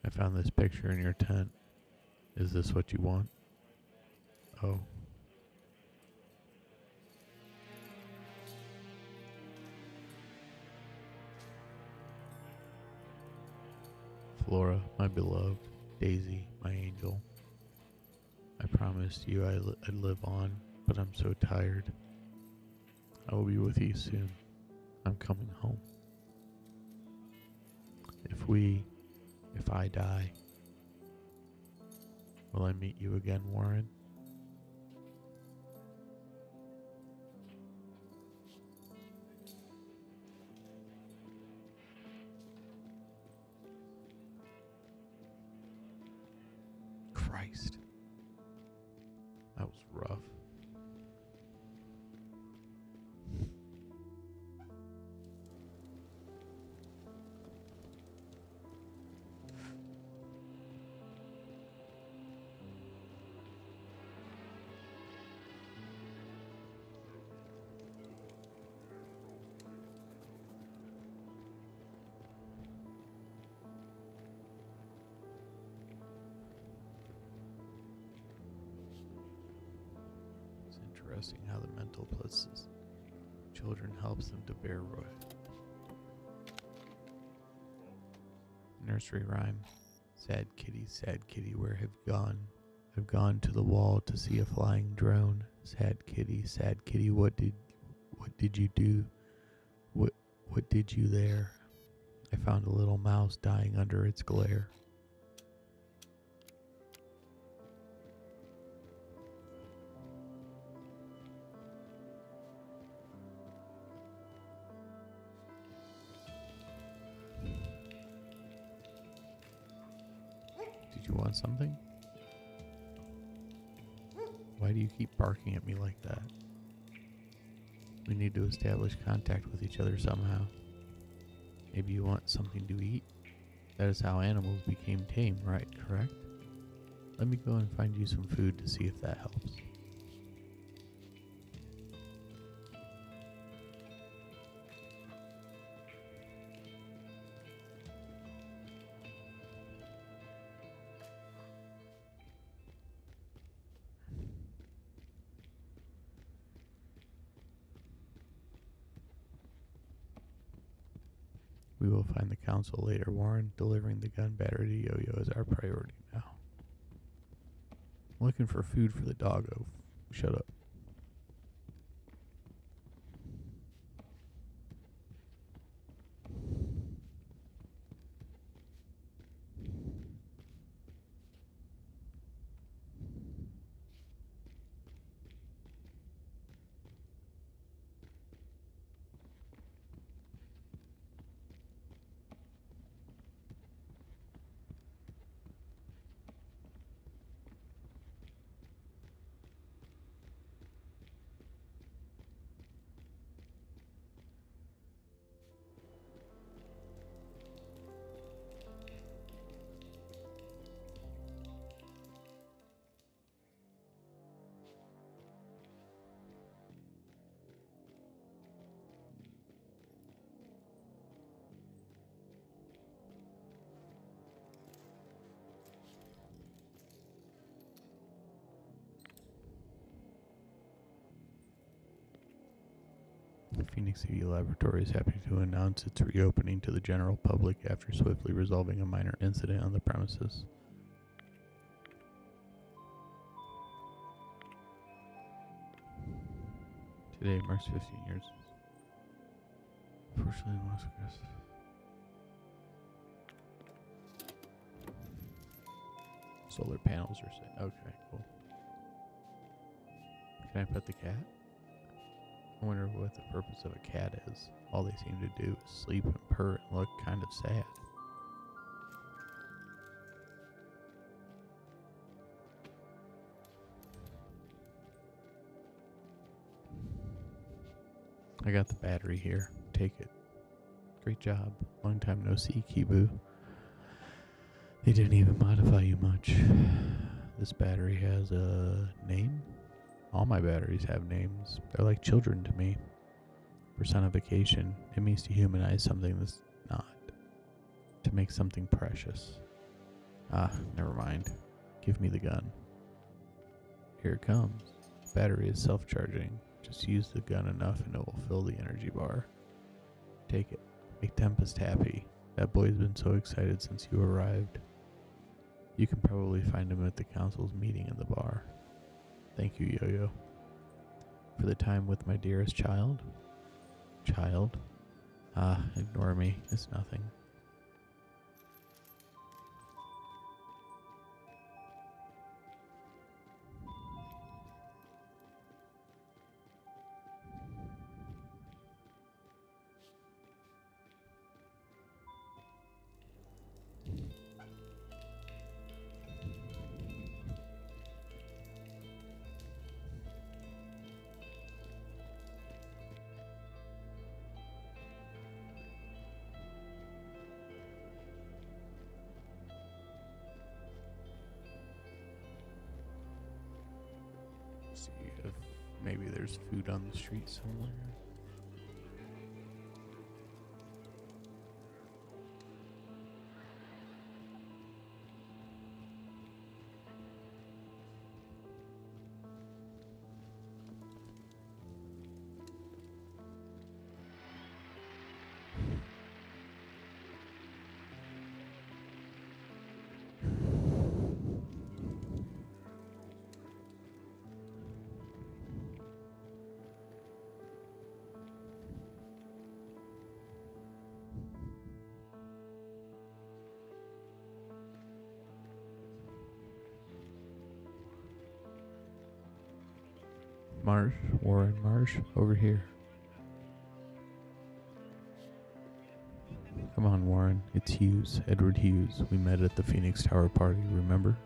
I found this picture in your tent. Is this what you want? Oh. Flora, my beloved. Daisy, my angel. I promised you I'd live on, but I'm so tired. I will be with you soon. I'm coming home. If I die, will I meet you again, Warren? Christ. That was rough. It's interesting how the mental places children helps them to bear Roy. Nursery rhyme. Sad kitty, where have you gone? I've gone to the wall to see a flying drone. Sad kitty, what did you do? What did you there? I found a little mouse dying under its glare. Did you want something? Why do you keep barking at me like that? We need to establish contact with each other somehow. Maybe you want something to eat? That is how animals became tame, right? Correct? Let me go and find you some food to see if that helps. We will find the council later, Warren. Delivering the gun battery to Yo-Yo is our priority now. I'm looking for food for the doggo. Shut up. Phoenix City Laboratory is happy to announce its reopening to the general public after swiftly resolving a minor incident on the premises. Today marks 15 years. Unfortunately, most solar panels are set. Okay, cool. Can I pet the cat? I wonder what the purpose of a cat is. All they seem to do is sleep and purr and look kind of sad. I got the battery here. Take it. Great job. Long time no see, Kibu. They didn't even modify you much. This battery has a name? All my batteries have names. They're like children to me. Personification. It means to humanize something that's not. To make something precious. Ah, never mind. Give me the gun. Here it comes. Battery is self-charging. Just use the gun enough and it will fill the energy bar. Take it. Make Tempest happy. That boy's been so excited since you arrived. You can probably find him at the council's meeting in the bar. Thank you, Yo-Yo. for the time with my dearest child. Child? Ignore me. It's nothing. See if maybe there's food on the street somewhere. Marsh, Warren Marsh, over here. Come on, Warren. It's Hughes, Edward Hughes. We met at the Phoenix Tower party, remember?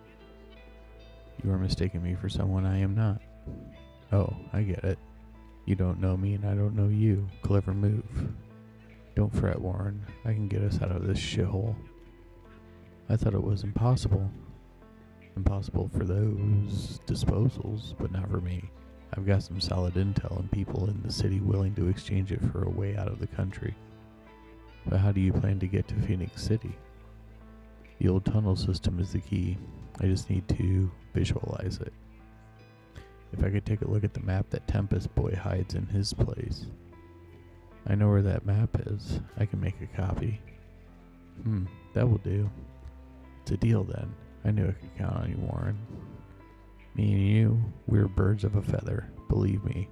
You are mistaking me for someone I am not. Oh, I get it. You don't know me and I don't know you. Clever move. Don't fret, Warren. I can get us out of this shithole. I thought it was impossible. Impossible for those disposals, but not for me. I've got some solid intel and people in the city willing to exchange it for a way out of the country. But how do you plan to get to Phoenix City? The old tunnel system is the key. I just need to visualize it. If I could take a look at the map that Tempest Boy hides in his place. I know where that map is. I can make a copy. That will do. It's a deal then. I knew I could count on you, Warren. Me and you, we're birds of a feather. Believe me,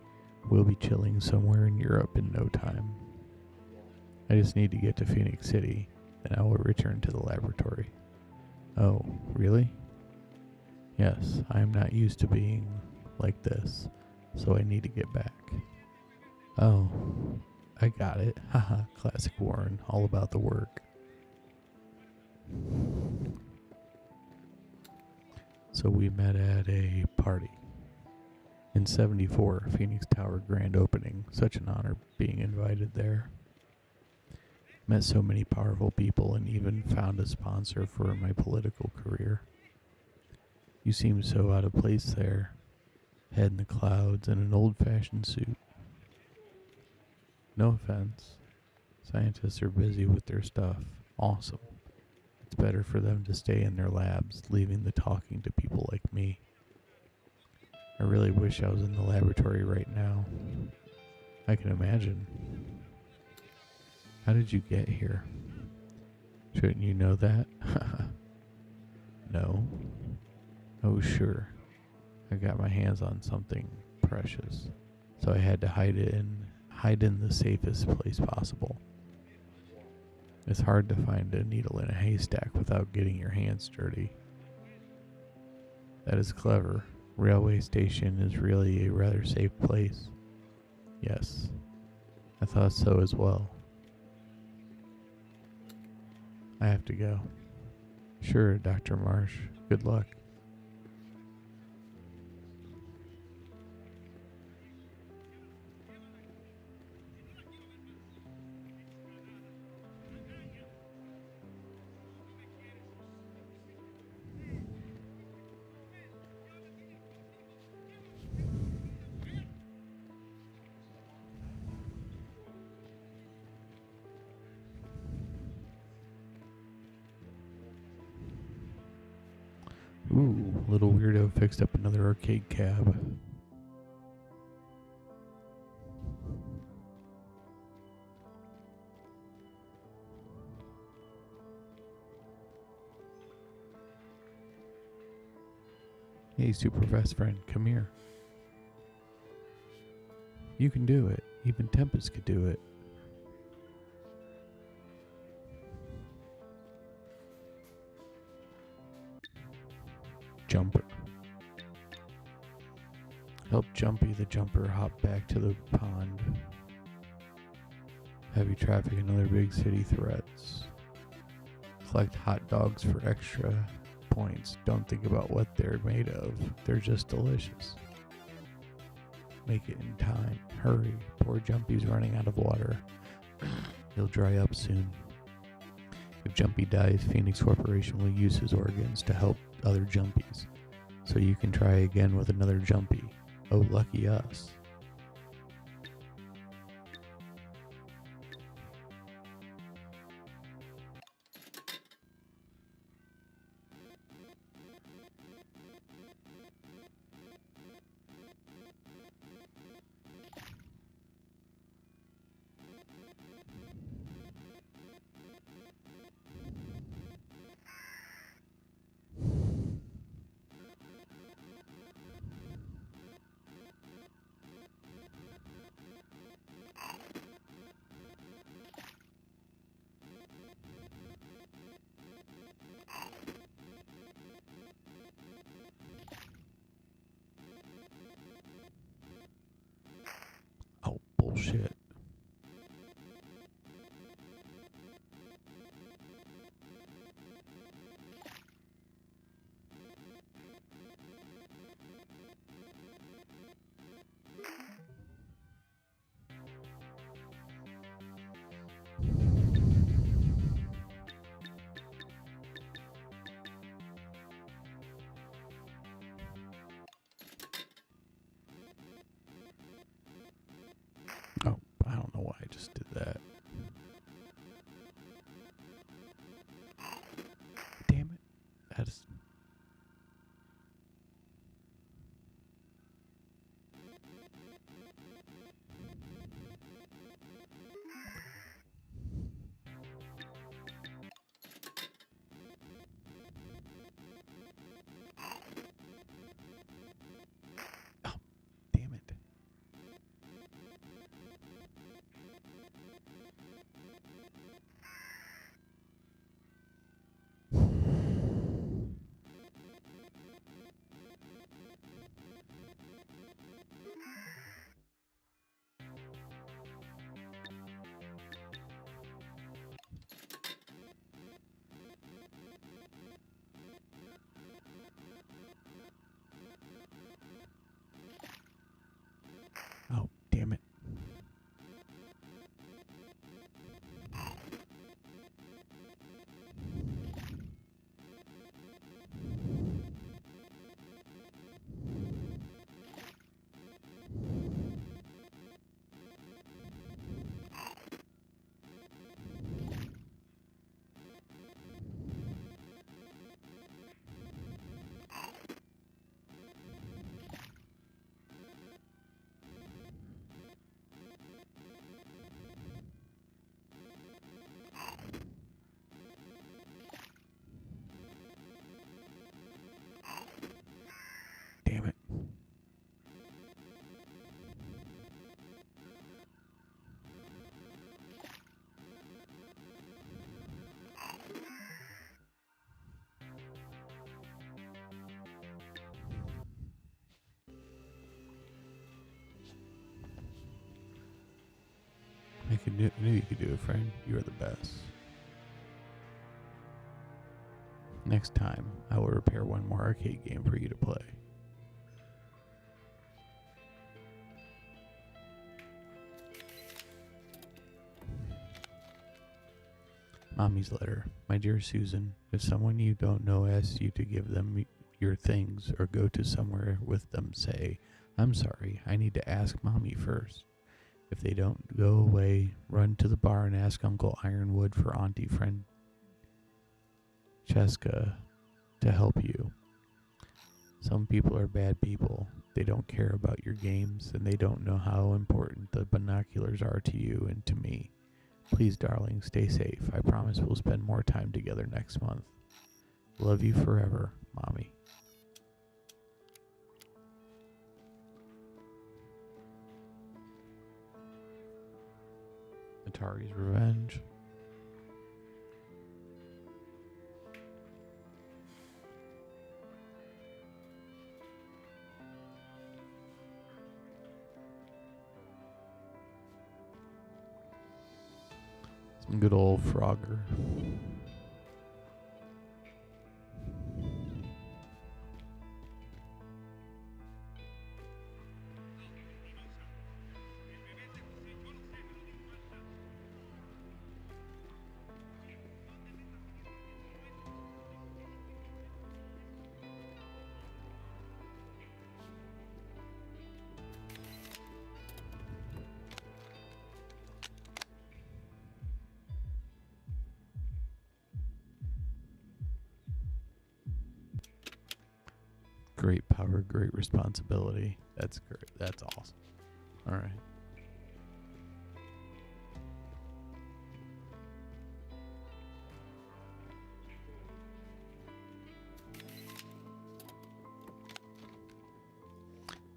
we'll be chilling somewhere in Europe in no time. I just need to get to Phoenix City, then I will return to the laboratory. Oh, really? Yes, I am not used to being like this, so I need to get back. Oh, I got it. Haha, classic Warren, all about the work. So we met at a party. In 74, Phoenix Tower grand opening. Such an honor being invited there. Met so many powerful people and even found a sponsor for my political career. You seem so out of place there. Head in the clouds and an old-fashioned suit. No offense. Scientists are busy with their stuff. Awesome. It's better for them to stay in their labs, leaving the talking to people like me. I really wish I was in the laboratory right now. I can imagine. How did you get here? Shouldn't you know that? No. Oh, sure. I got my hands on something precious, so I had to hide in the safest place possible. It's hard to find a needle in a haystack without getting your hands dirty. That is clever. Railway station is really a rather safe place. Yes, I thought so as well. I have to go. Sure, Dr. Marsh. Good luck. Ooh, little weirdo fixed up another arcade cab. Hey, super fast friend, come here. You can do it. Even Tempest could do it. Jumper. Help Jumpy the Jumper hop back to the pond. Heavy traffic and other big city threats. Collect hot dogs for extra points. Don't think about what they're made of. They're just delicious. Make it in time. Hurry. Poor Jumpy's running out of water. He'll dry up soon. If Jumpy dies, Phoenix Corporation will use his organs to help other Jumpies. So you can try again with another Jumpy. Oh, lucky us. Oh, bullshit. Oh, I don't know why I just did that. Damn it. That is... Oh, damn it. Oh, damn it. Damn it. I knew you could do it, friend. You are the best. Next time, I will repair one more arcade game for you to play. Mommy's letter. My dear Susan, if someone you don't know asks you to give them your things or go to somewhere with them, say, I'm sorry, I need to ask Mommy first. If they don't go away, run to the bar and ask Uncle Ironwood for Auntie Francesca to help you. Some people are bad people. They don't care about your games, and they don't know how important the binoculars are to you and to me. Please, darling, stay safe. I promise we'll spend more time together next month. Love you forever, Mommy. Atari's Revenge. Some good old Frogger. Great power, great responsibility. That's great. That's awesome. All right.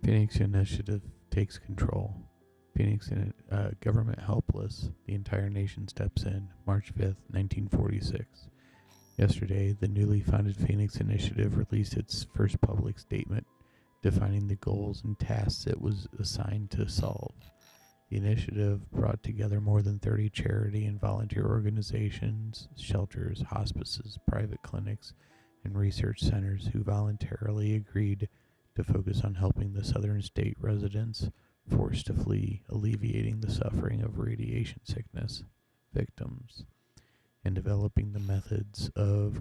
Phoenix Initiative takes control. Phoenix government helpless. The entire nation steps in. March 5th, 1946. Yesterday, the newly founded Phoenix Initiative released its first public statement defining the goals and tasks it was assigned to solve. The initiative brought together more than 30 charity and volunteer organizations, shelters, hospices, private clinics, and research centers who voluntarily agreed to focus on helping the southern state residents forced to flee, alleviating the suffering of radiation sickness victims, and developing the methods of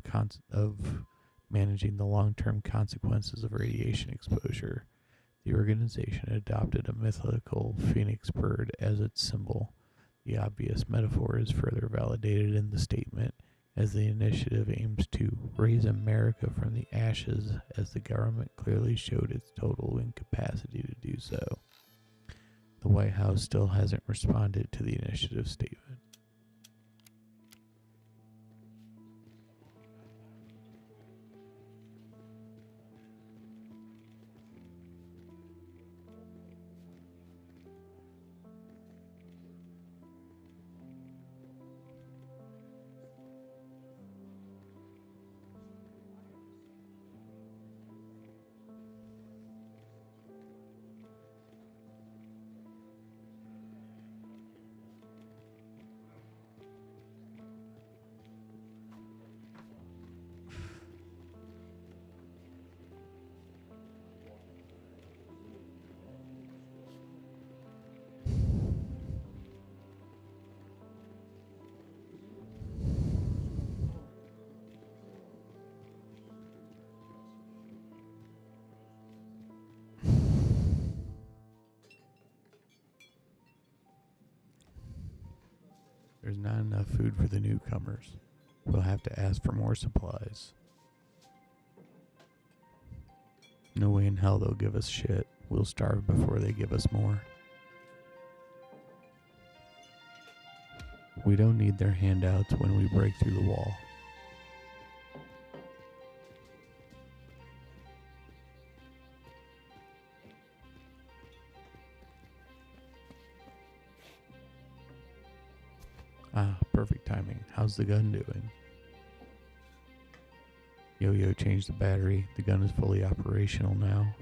managing the long-term consequences of radiation exposure. The organization adopted a mythical phoenix bird as its symbol. The obvious metaphor is further validated in the statement, as the initiative aims to raise America from the ashes, as the government clearly showed its total incapacity to do so. The White House still hasn't responded to the initiative statement. There's not enough food for the newcomers. We'll have to ask for more supplies. No way in hell they'll give us shit. We'll starve before they give us more. We don't need their handouts when we break through the wall. Ah, perfect timing. How's the gun doing? Yo-Yo changed the battery. The gun is fully operational now.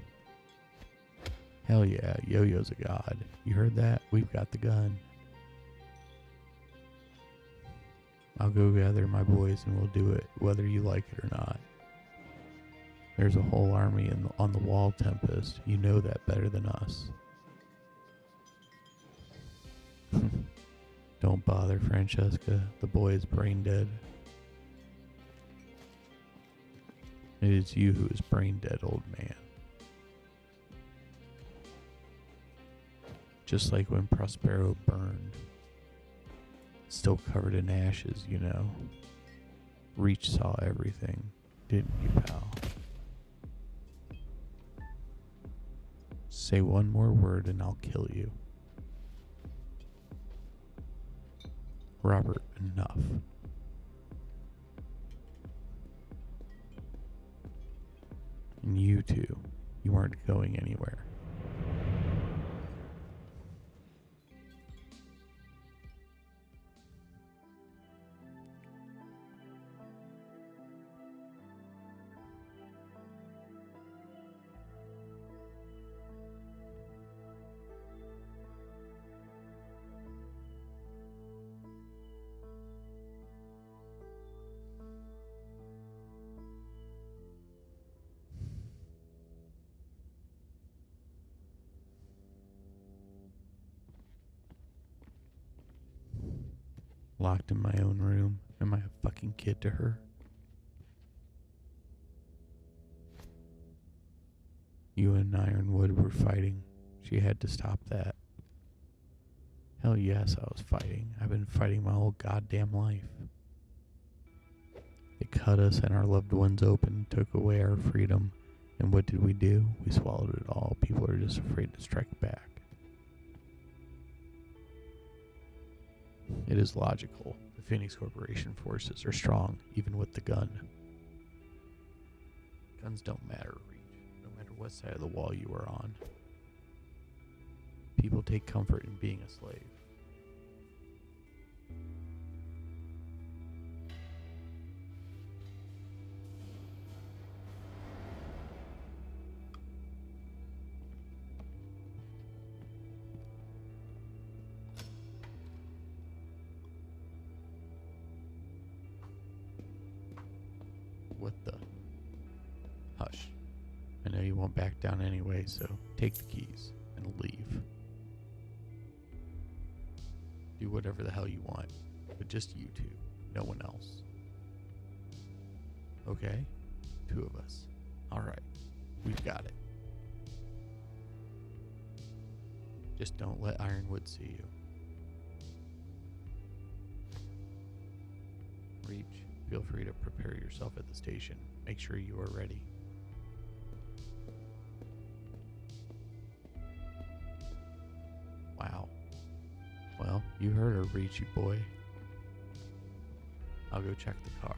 Hell yeah, Yo-Yo's a god. You heard that? We've got the gun. I'll go gather my boys and we'll do it, whether you like it or not. There's a whole army on the wall, Tempest. You know that better than us. Don't bother, Francesca. The boy is brain dead. It is you who is brain dead, old man. Just like when Prospero burned. Still covered in ashes, you know. Reach saw everything, didn't you, pal? Say one more word and I'll kill you. Robert, enough. And you too. You aren't going anywhere. locked in my own room. Am I a fucking kid to her? You and Ironwood were fighting. She had to stop that. Hell yes, I was fighting. I've been fighting my whole goddamn life. They cut us and our loved ones open, took away our freedom. And what did we do? We swallowed it all. People are just afraid to strike back. It is logical. The Phoenix Corporation forces are strong, even with the gun. Guns don't matter, Reach, no matter what side of the wall you are on. People take comfort in being a slave. What the? Hush. I know you won't back down anyway, so take the keys and leave. Do whatever the hell you want, but just you two, no one else. Okay? 2 of us. Alright, we've got it. Just don't let Ironwood see you. Reach. Feel free to prepare yourself at the station. Make sure you are ready. Wow. Well, you heard her, Reach, you boy. I'll go check the car.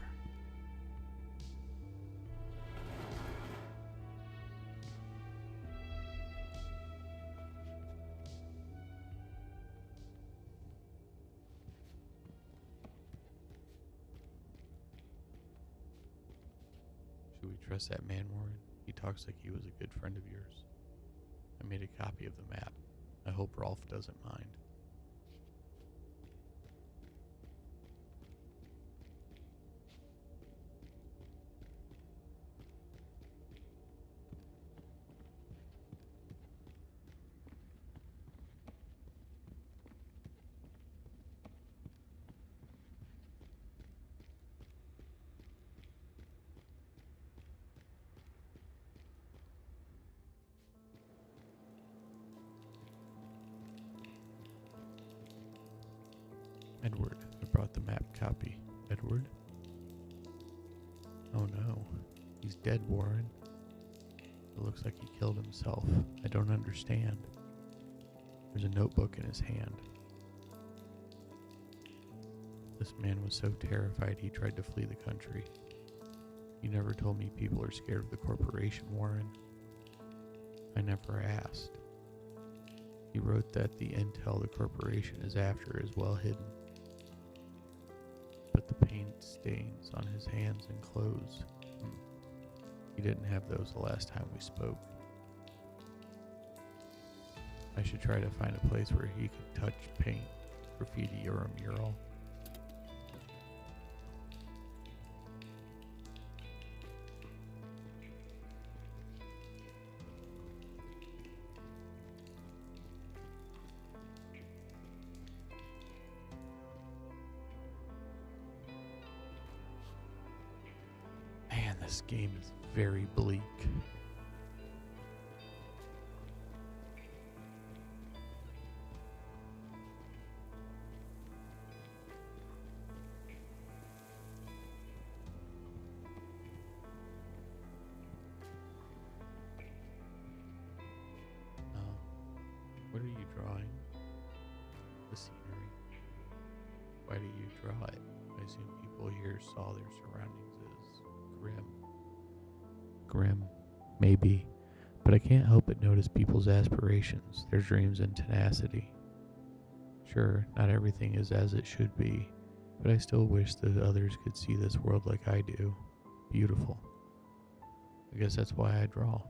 Should we trust that man, Warren? He talks like he was a good friend of yours. I made a copy of the map. I hope Rolf doesn't mind. Edward, I brought the map copy. Edward? Oh no, he's dead, Warren. It looks like he killed himself. I don't understand. There's a notebook in his hand. This man was so terrified he tried to flee the country. You never told me people are scared of the corporation, Warren. I never asked. He wrote that the intel the corporation is after is well hidden. But the paint stains on his hands and clothes. He didn't have those the last time we spoke. I should try to find a place where he could touch paint, graffiti, or a mural. Man, this game is very bleak. What are you drawing? The scenery. Why do you draw it? I assume people here saw their surroundings as grim. Grim, maybe. But I can't help but notice people's aspirations, their dreams and tenacity. Sure, not everything is as it should be, but I still wish that others could see this world like I do. Beautiful. I guess that's why I draw.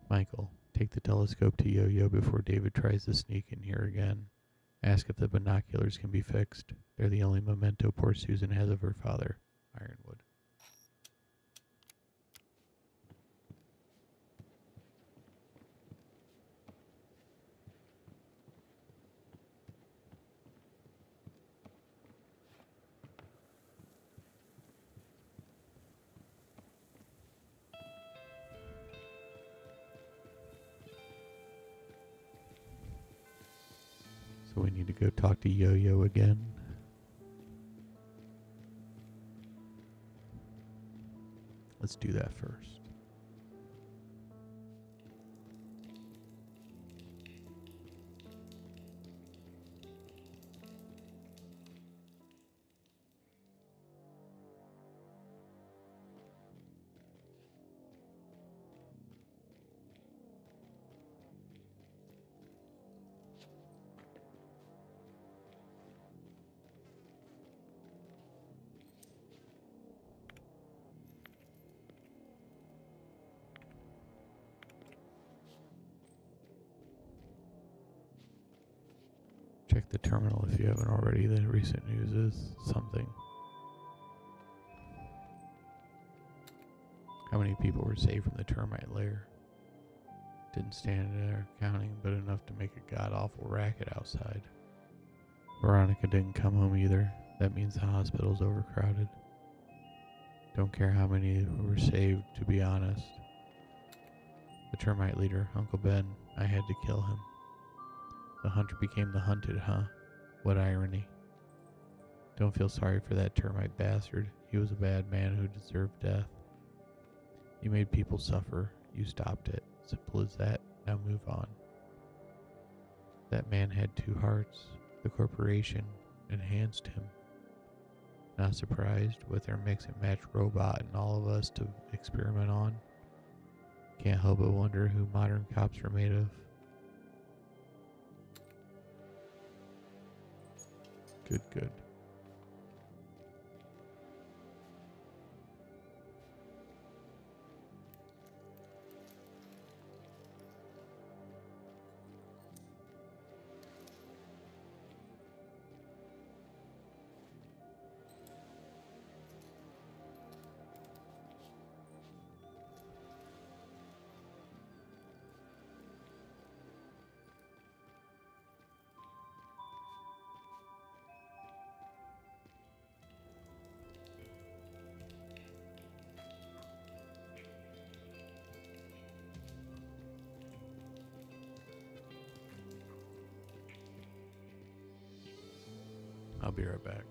Michael, take the telescope to Yo-Yo before David tries to sneak in here again. Ask if the binoculars can be fixed. They're the only memento poor Susan has of her father, Ironwood. So we need to go talk to Yo-Yo again. Let's do that first. Check the terminal if you haven't already. The recent news is something. How many people were saved from the termite lair? Didn't stand there counting, but enough to make a god-awful racket outside. Veronica didn't come home either. That means the hospital's overcrowded. Don't care how many were saved, to be honest. The termite leader, Uncle Ben, I had to kill him. The hunter became the hunted, huh? What irony. Don't feel sorry for that termite bastard. He was a bad man who deserved death. You made people suffer. You stopped it. Simple as that. Now move on. That man had two hearts. The corporation enhanced him. Not surprised with their mix and match robot and all of us to experiment on. Can't help but wonder who modern cops are made of. Good. I'll be right back.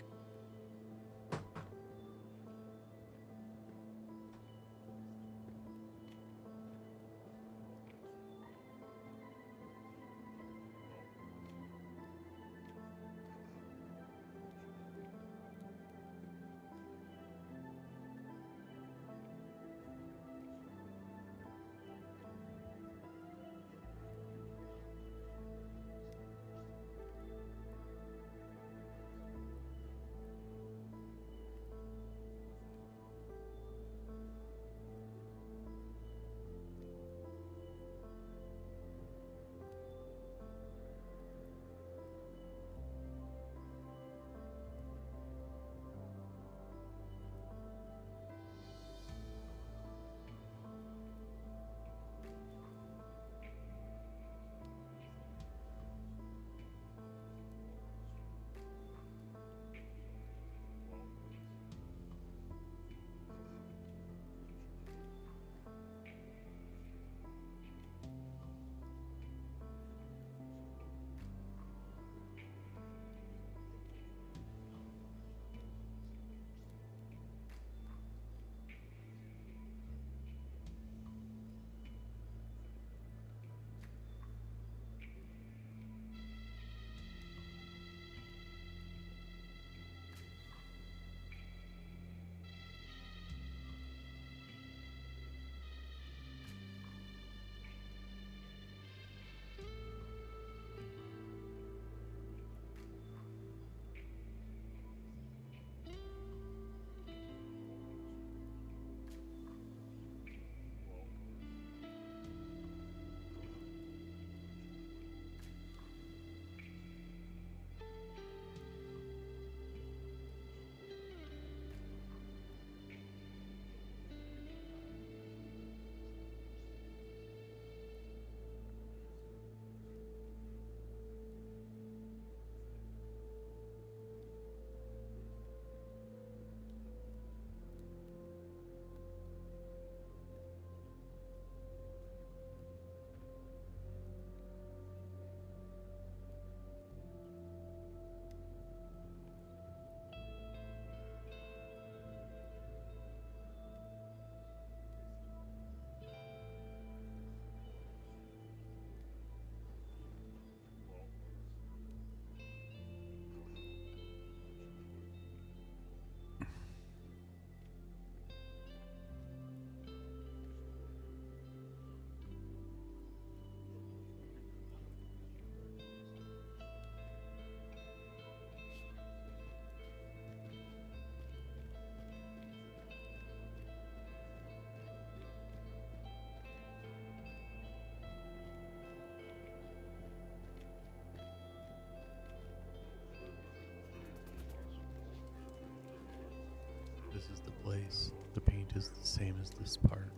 place. The paint is the same as this part.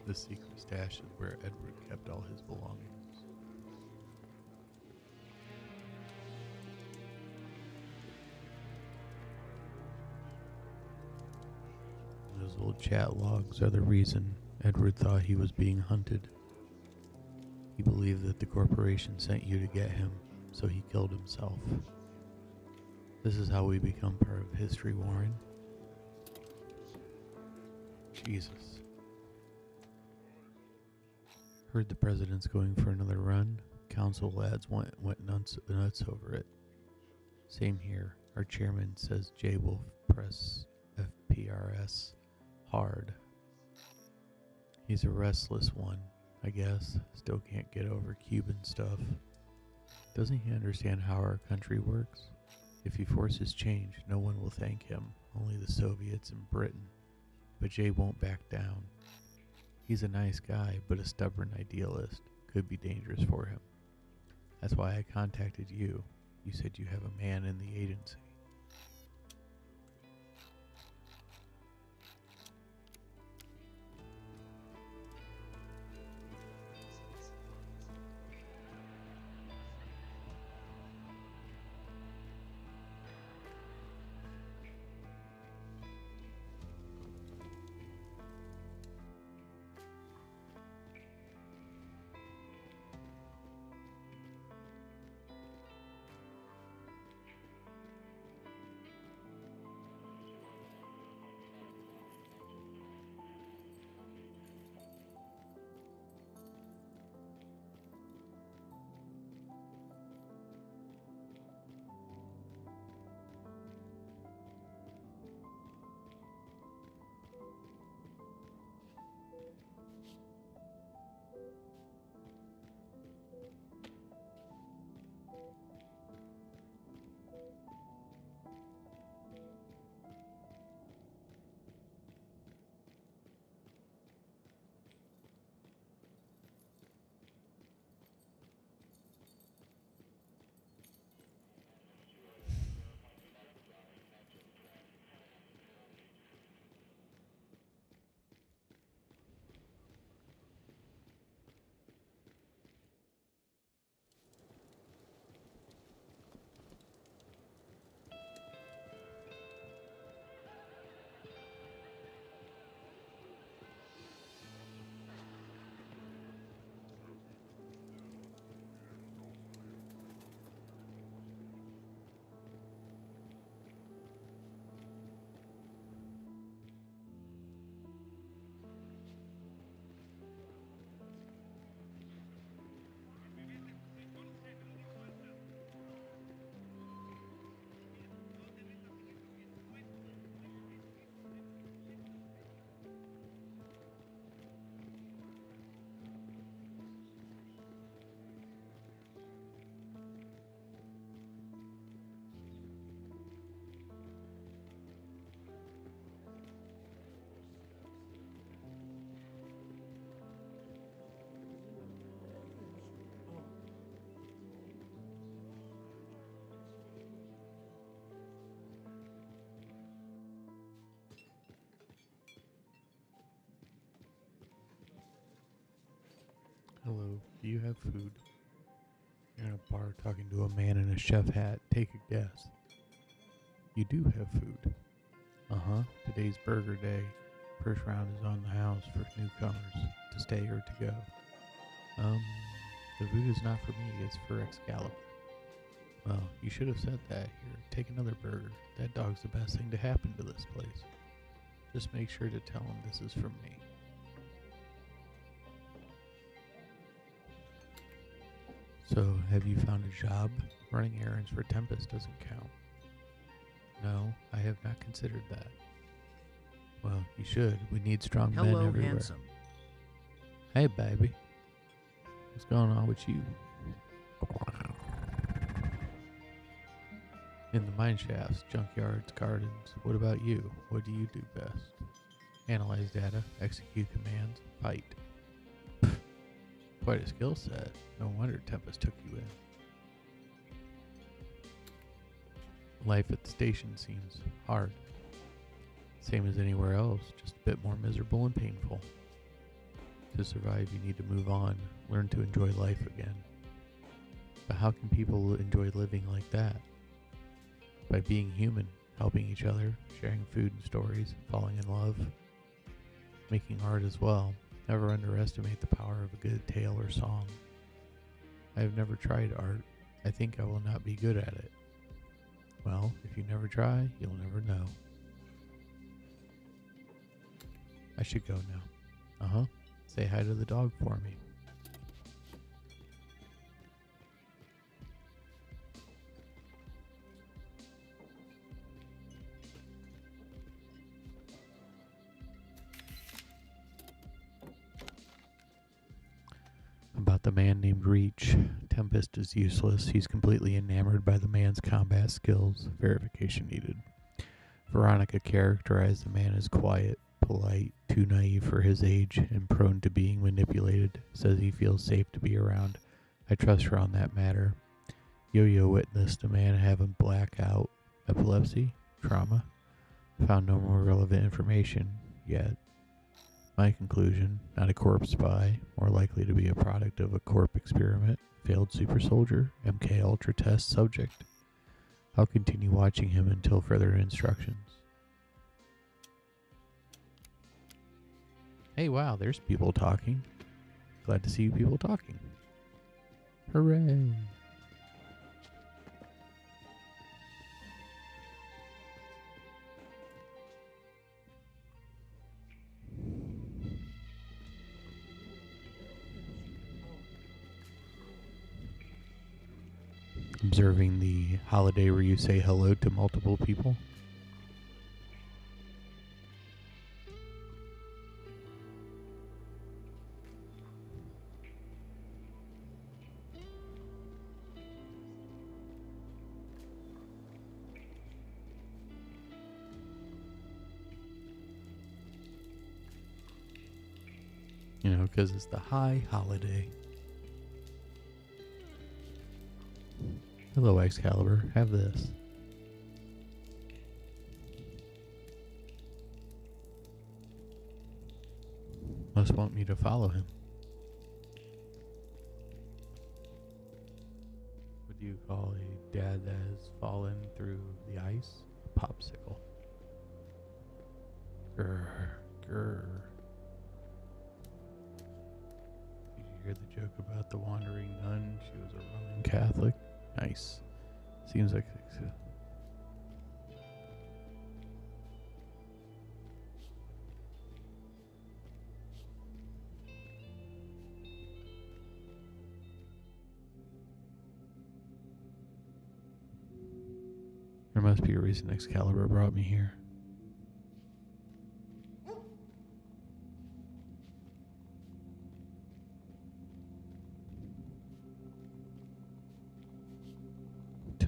The secret stash is where Edward kept all his belongings. Those old chat logs are the reason Edward thought he was being hunted. He believed that the corporation sent you to get him, so he killed himself. This is how we become part of history, Warren. Jesus. Heard the president's going for another run. Council lads went nuts over it. Same here. Our chairman says Jay will press FPRS hard. He's a restless one, I guess. Still can't get over Cuban stuff. Doesn't he understand how our country works? If he forces change, no one will thank him, only the Soviets and Britain. But Jay won't back down. He's a nice guy, but a stubborn idealist. Could be dangerous for him. That's why I contacted you. You said you have a man in the agency. Hello, do you have food? You're in a bar talking to a man in a chef hat. Take a guess. You do have food. Uh-huh. Today's burger day. First round is on the house for newcomers to stay or to go. The food is not for me, it's for Excalibur. Well, you should have said that. Here, take another burger. That dog's the best thing to happen to this place. Just make sure to tell him this is from me. So, have you found a job? Running errands for Tempest doesn't count. No, I have not considered that. Well, you should. We need strong men everywhere. Hello, handsome. Hey, baby. What's going on with you? In the mine shafts, junkyards, gardens. What about you? What do you do best? Analyze data, execute commands, fight. Quite a skill set. No wonder Tempest took you in. Life at the station seems hard. Same as anywhere else, just a bit more miserable and painful. To survive, you need to move on, learn to enjoy life again. But how can people enjoy living like that? By being human, helping each other, sharing food and stories, falling in love, making art as well. Never underestimate the power of a good tale or song. I have never tried art. I think I will not be good at it. Well, if you never try, you'll never know. I should go now. Say hi to the dog for me. About the man named Reach. Tempest is useless. He's completely enamored by the man's combat skills. Verification needed. Veronica characterized the man as quiet, polite, too naive for his age, and prone to being manipulated. Says he feels safe to be around. I trust her on that matter. Yo-Yo witnessed a man having blackout, epilepsy, trauma. Found no more relevant information yet. My conclusion, not a corpse spy, more likely to be a product of a corp experiment, failed super soldier, MK Ultra test subject. I'll continue watching him until further instructions. Hey, wow, there's people talking. Glad to see you people talking. Hooray! Observing the holiday where you say hello to multiple people. You know, because it's the high holiday. Hello, Excalibur. Have this. Must want me to follow him. What do you call a dad that has fallen through the ice? A popsicle. Grr, grr. Did you hear the joke about the wandering nun? She was a Roman Catholic. Nice. Seems like there must be a reason Excalibur brought me here.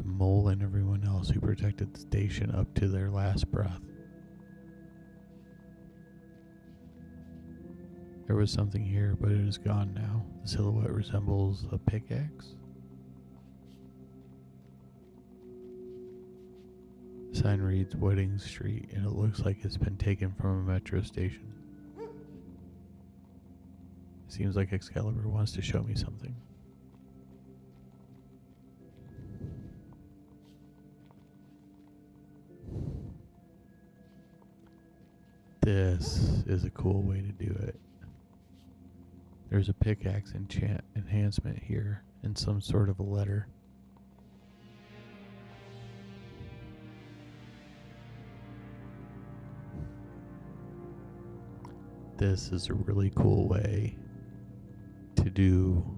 Mole and everyone else who protected the station up to their last breath. There was something here, but it is gone now. The silhouette resembles a pickaxe. The sign reads Wedding Street, and it looks like it's been taken from a metro station. It seems like Excalibur wants to show me something. This is a cool way to do it. There's a pickaxe enhancement here and some sort of a letter. This is a really cool way to do,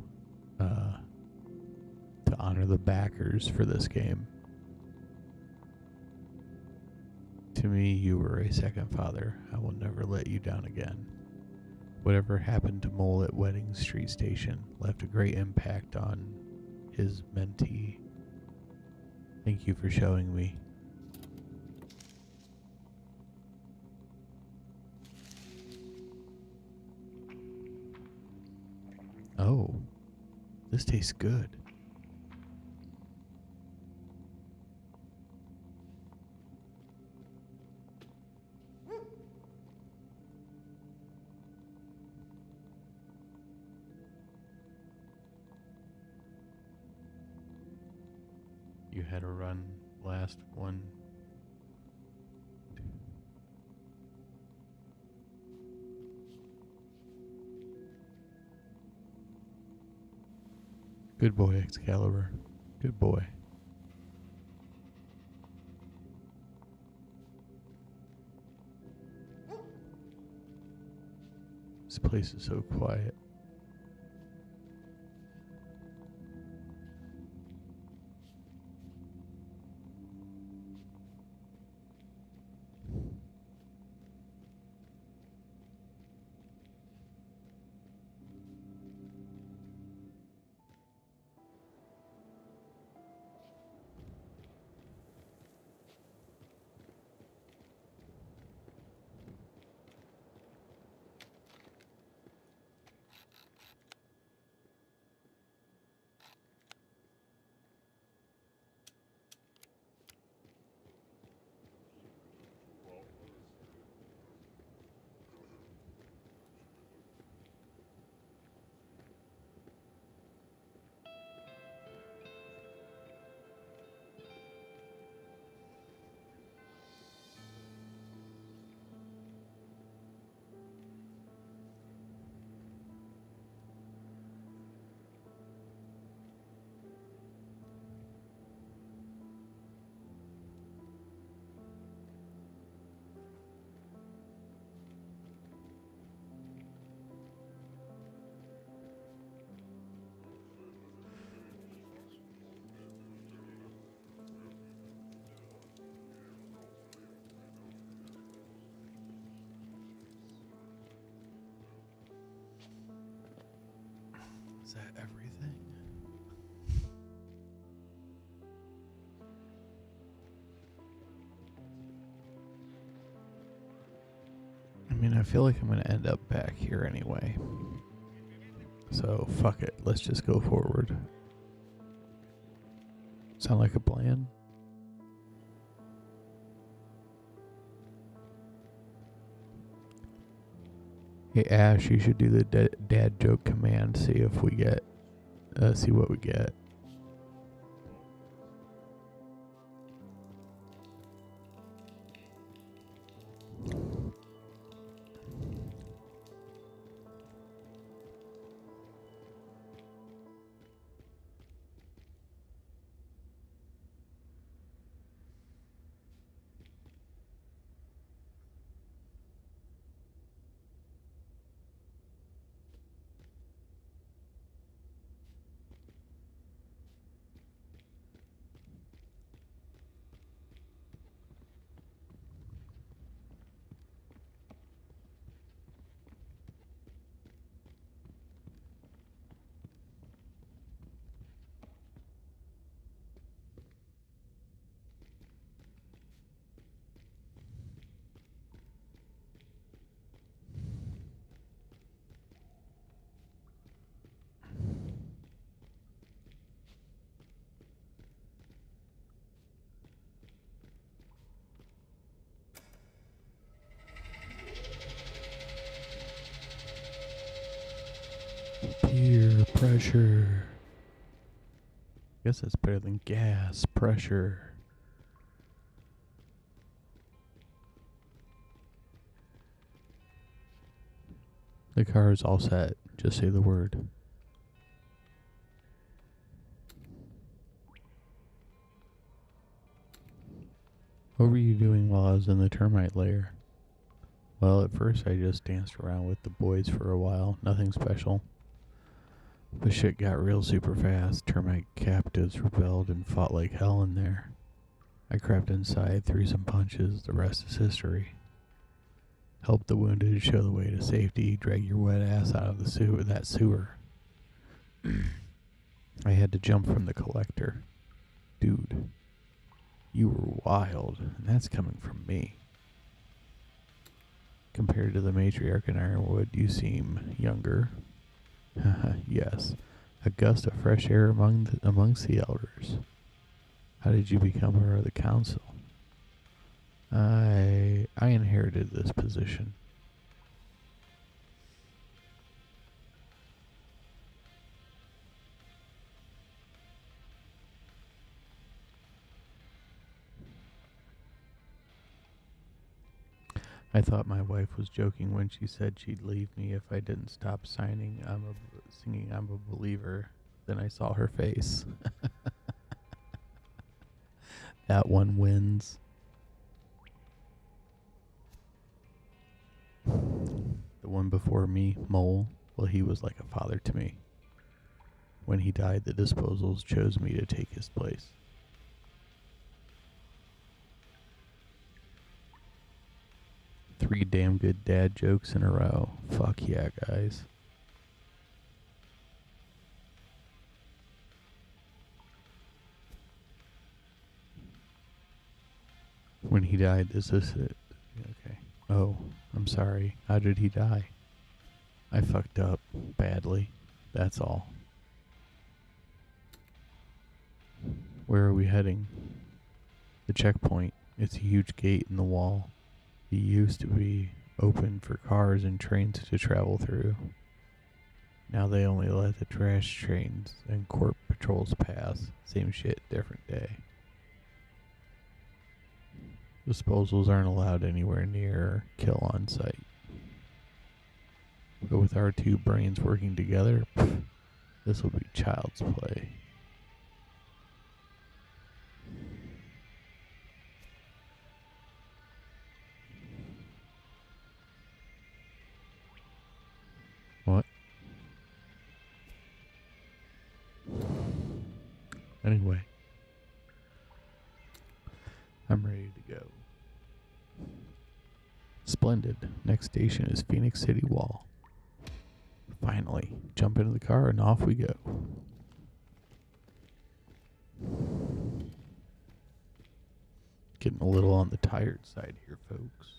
to honor the backers for this game. To me, you were a second father. I will never let you down again. Whatever happened to Mole at Wedding Street Station left a great impact on his mentee. Thank you for showing me. Oh, this tastes good. had a run last one. Good boy, Excalibur. Good boy. This place is so quiet. Is that everything? I mean, I feel like I'm going to end up back here anyway. So, fuck it. Let's just go forward. Sound like a plan? Hey, Ash, you should do the dad joke command. See if we get, see what we get. Peer pressure. Guess that's better than gas pressure. The car is all set. Just say the word. What were you doing while I was in the termite lair? Well, at first I just danced around with the boys for a while. Nothing special. But shit got real super fast. Termite captives rebelled and fought like hell in there. I crept inside, threw some punches. The rest is history. Help the wounded, show the way to safety, drag your wet ass out of the sewer. I had to jump from the collector. Dude, you were wild, and that's coming from me. Compared to the matriarch in Ironwood, you seem younger. Yes, a gust of fresh air amongst the elders. How did you become her of the council? I inherited this position. I thought my wife was joking when she said she'd leave me if I didn't stop singing I'm a believer. Then I saw her face. That one wins. The one before me, Mole, well, he was like a father to me. When he died, the disposals chose me to take his place. Three damn good dad jokes in a row. Fuck yeah, guys. When he died, is this it? Okay. Oh, I'm sorry. How did he die? I fucked up badly. That's all. Where are we heading? The checkpoint. It's a huge gate in the wall. It used to be open for cars and trains to travel through. Now they only let the trash trains and court patrols pass. Same shit, different day. Disposals aren't allowed anywhere near kill on site. But with our two brains working together, this will be child's play. What? Anyway, I'm ready to go. Splendid. Next station is Phoenix City Wall. Finally, jump into the car and off we go. Getting a little on the tired side here, folks.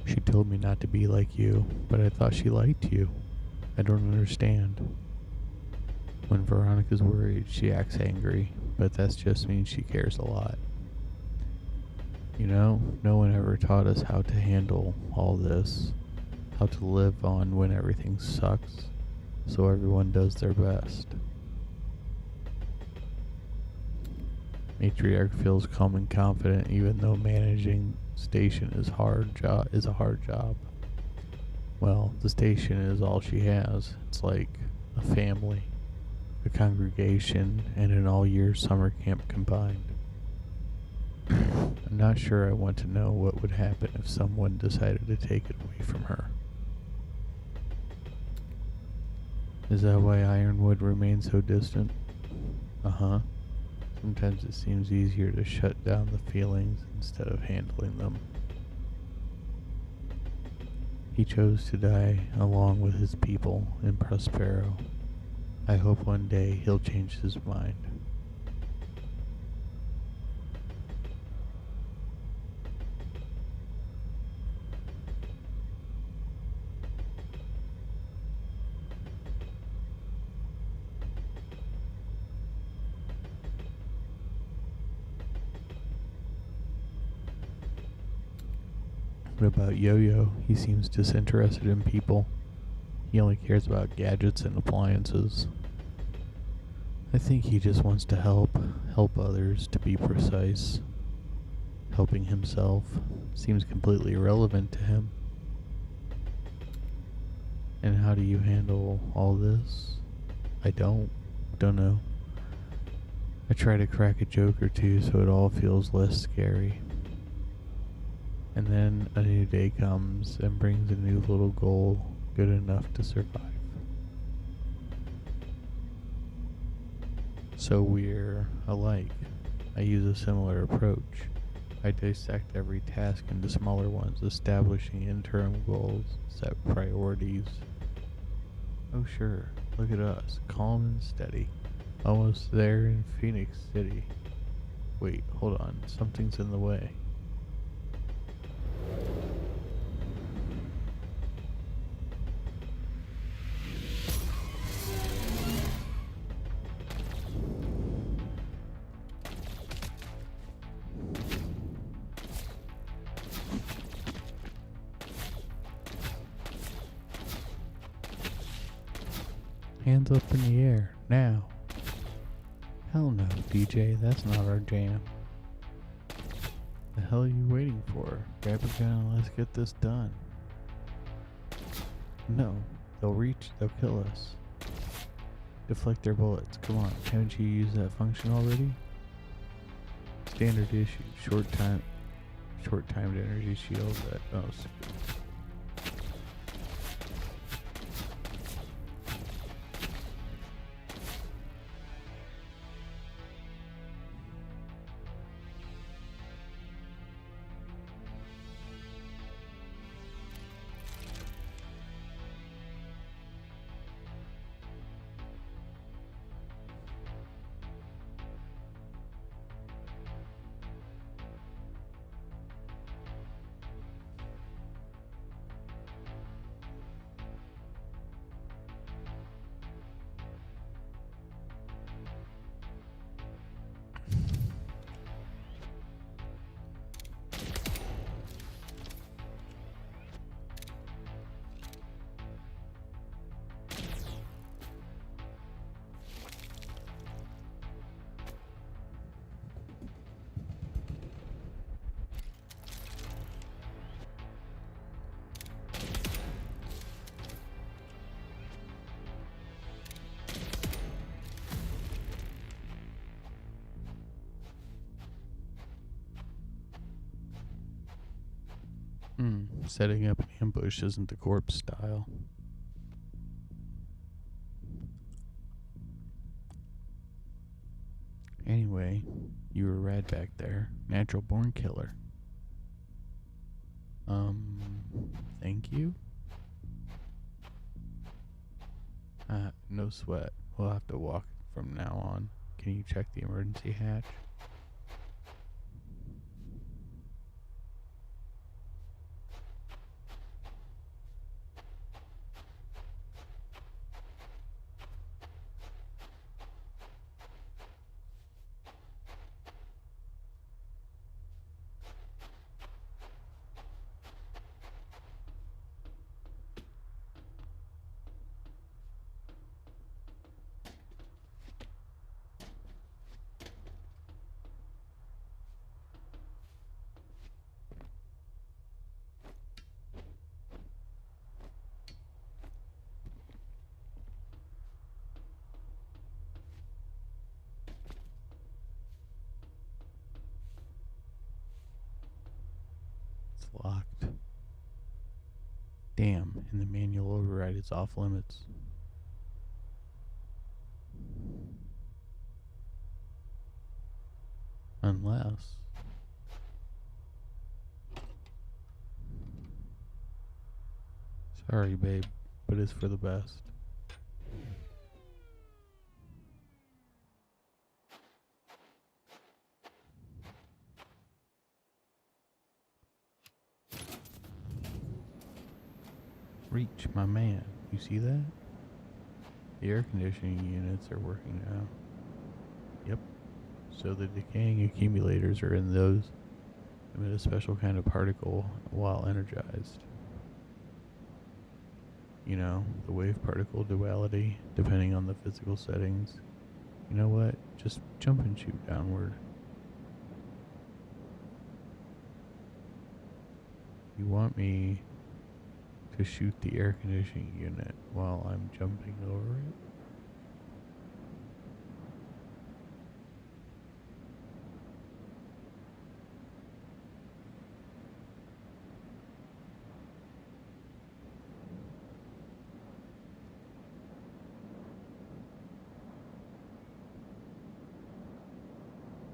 She told me not to be like you, but I thought she liked you. I don't understand. When Veronica's worried, she acts angry, but that just means she cares a lot. You know, no one ever taught us how to handle all this, how to live on when everything sucks, so everyone does their best. Matriarch feels calm and confident even though managing station is a hard job. Well, the station is all she has. It's like a family, a congregation, and an all-year summer camp combined. I'm not sure I want to know what would happen if someone decided to take it away from her. Is that why Ironwood remains so distant? Uh-huh. Sometimes it seems easier to shut down the feelings instead of handling them. He chose to die along with his people in Prospero. I hope one day he'll change his mind. What about Yo-Yo? He seems disinterested in people. He only cares about gadgets and appliances. I think he just wants to help others, to be precise. Helping himself seems completely irrelevant to him. And how do you handle all this? I don't know. I try to crack a joke or two so it all feels less scary. And then a new day comes and brings a new little goal good enough to survive. So we're alike. I use a similar approach. I dissect every task into smaller ones, establishing interim goals, set priorities. Oh sure, look at us, calm and steady. Almost there in Phoenix City. Wait, hold on. Something's in the way. Hands up in the air, now. Hell no, DJ, that's not our jam. The hell are you waiting for? Grab a gun and let's get this done. No, they'll reach, they'll kill us. Deflect their bullets, come on, haven't you used that function already? Standard issue, short-timed energy shield that, oh, setting up an ambush isn't the corpse style. Anyway, you were rad back there. Natural born killer. Thank you? No sweat. We'll have to walk from now on. Can you check the emergency hatch? Locked. Damn, and the manual override is off limits. Unless... Sorry, babe, but it's for the best. Reach, my man. You see that? The air conditioning units are working now. Yep. So the decaying accumulators are in those. Emit a special kind of particle while energized. You know, the wave particle duality, depending on the physical settings. You know what? Just jump and shoot downward. You want me to shoot the air conditioning unit while I'm jumping over it?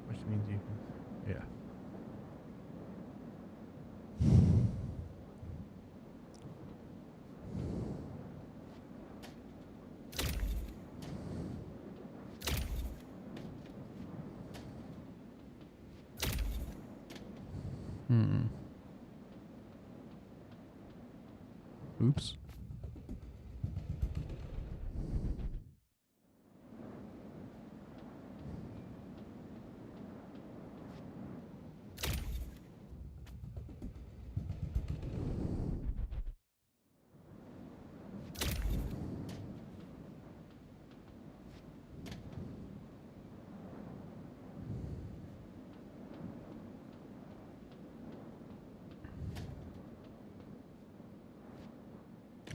Which means you can, yeah. Oops.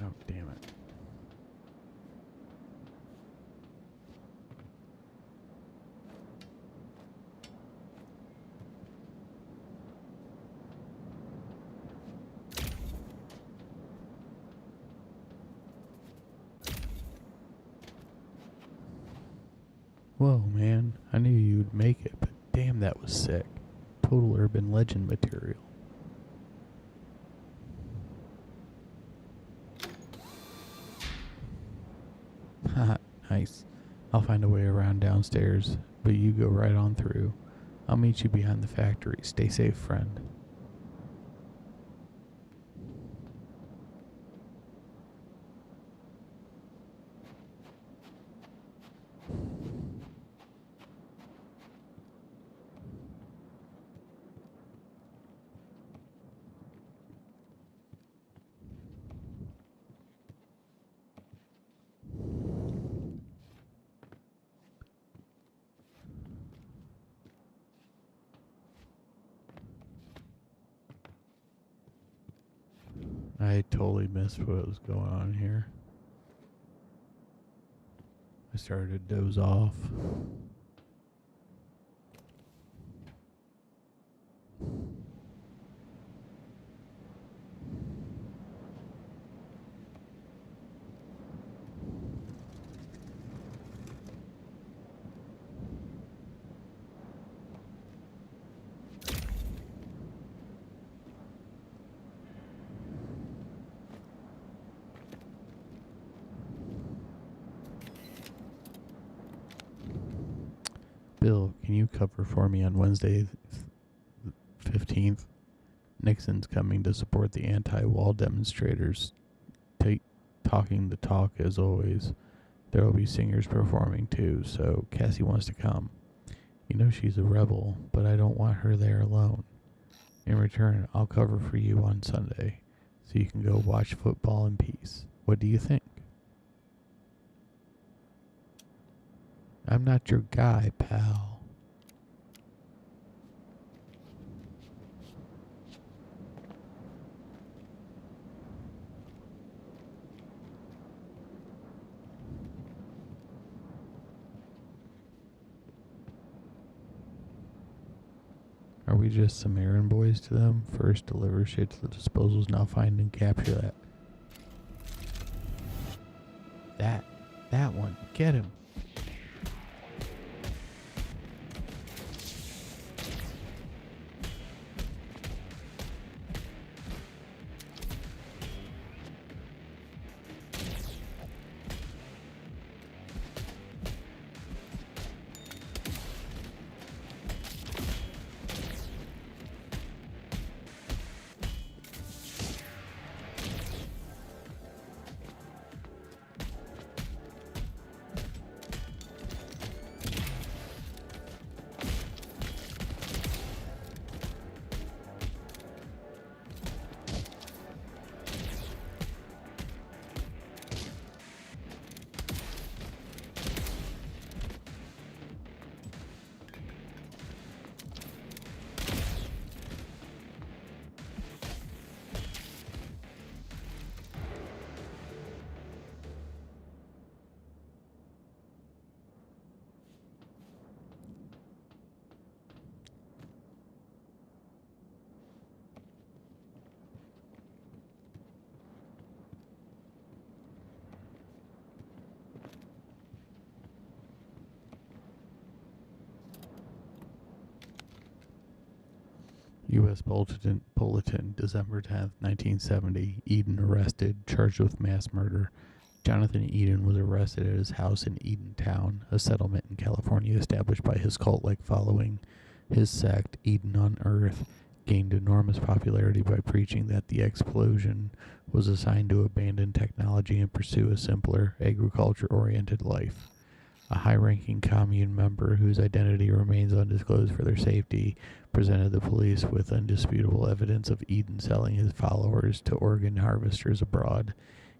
Oh, damn it. Whoa, man. I knew you'd make it, but damn, that was sick. Total urban legend material. Haha, nice. I'll find a way around downstairs, but you go right on through. I'll meet you behind the factory. Stay safe, friend. I totally missed what was going on here. I started to doze off. Bill, can you cover for me on Wednesday, 15th? Nixon's coming to support the anti-wall demonstrators. Talking the talk as always. There will be singers performing too, so Cassie wants to come. You know she's a rebel, but I don't want her there alone. In return, I'll cover for you on Sunday, so you can go watch football in peace. What do you think? I'm not your guy, pal. Are we just some errand boys to them? First deliver shit to the disposals, now find and capture that. That one. Get him. U.S. Bulletin, December 10th, 1970. Eden arrested, charged with mass murder. Jonathan Eden was arrested at his house in Edentown, a settlement in California established by his cult-like following. His sect, Eden on Earth, gained enormous popularity by preaching that the explosion was assigned to abandon technology and pursue a simpler, agriculture-oriented life. A high-ranking commune member, whose identity remains undisclosed for their safety, presented the police with indisputable evidence of Eden selling his followers to organ harvesters abroad.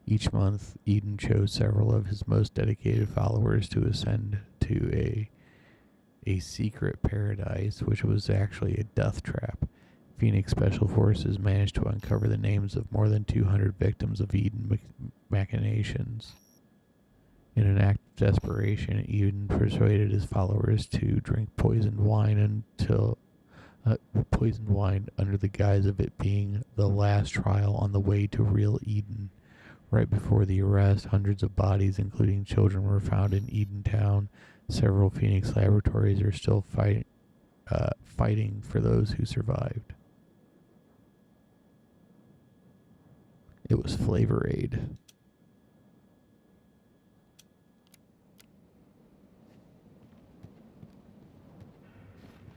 Each month, Eden chose several of his most dedicated followers to ascend to a secret paradise, which was actually a death trap. Phoenix Special Forces managed to uncover the names of more than 200 victims of Eden machinations. In an act of desperation, Eden persuaded his followers to drink poisoned wine under the guise of it being the last trial on the way to real Eden. Right before the arrest, hundreds of bodies, including children, were found in Edentown. Several Phoenix laboratories are still fighting for those who survived. It was Flavor Aid.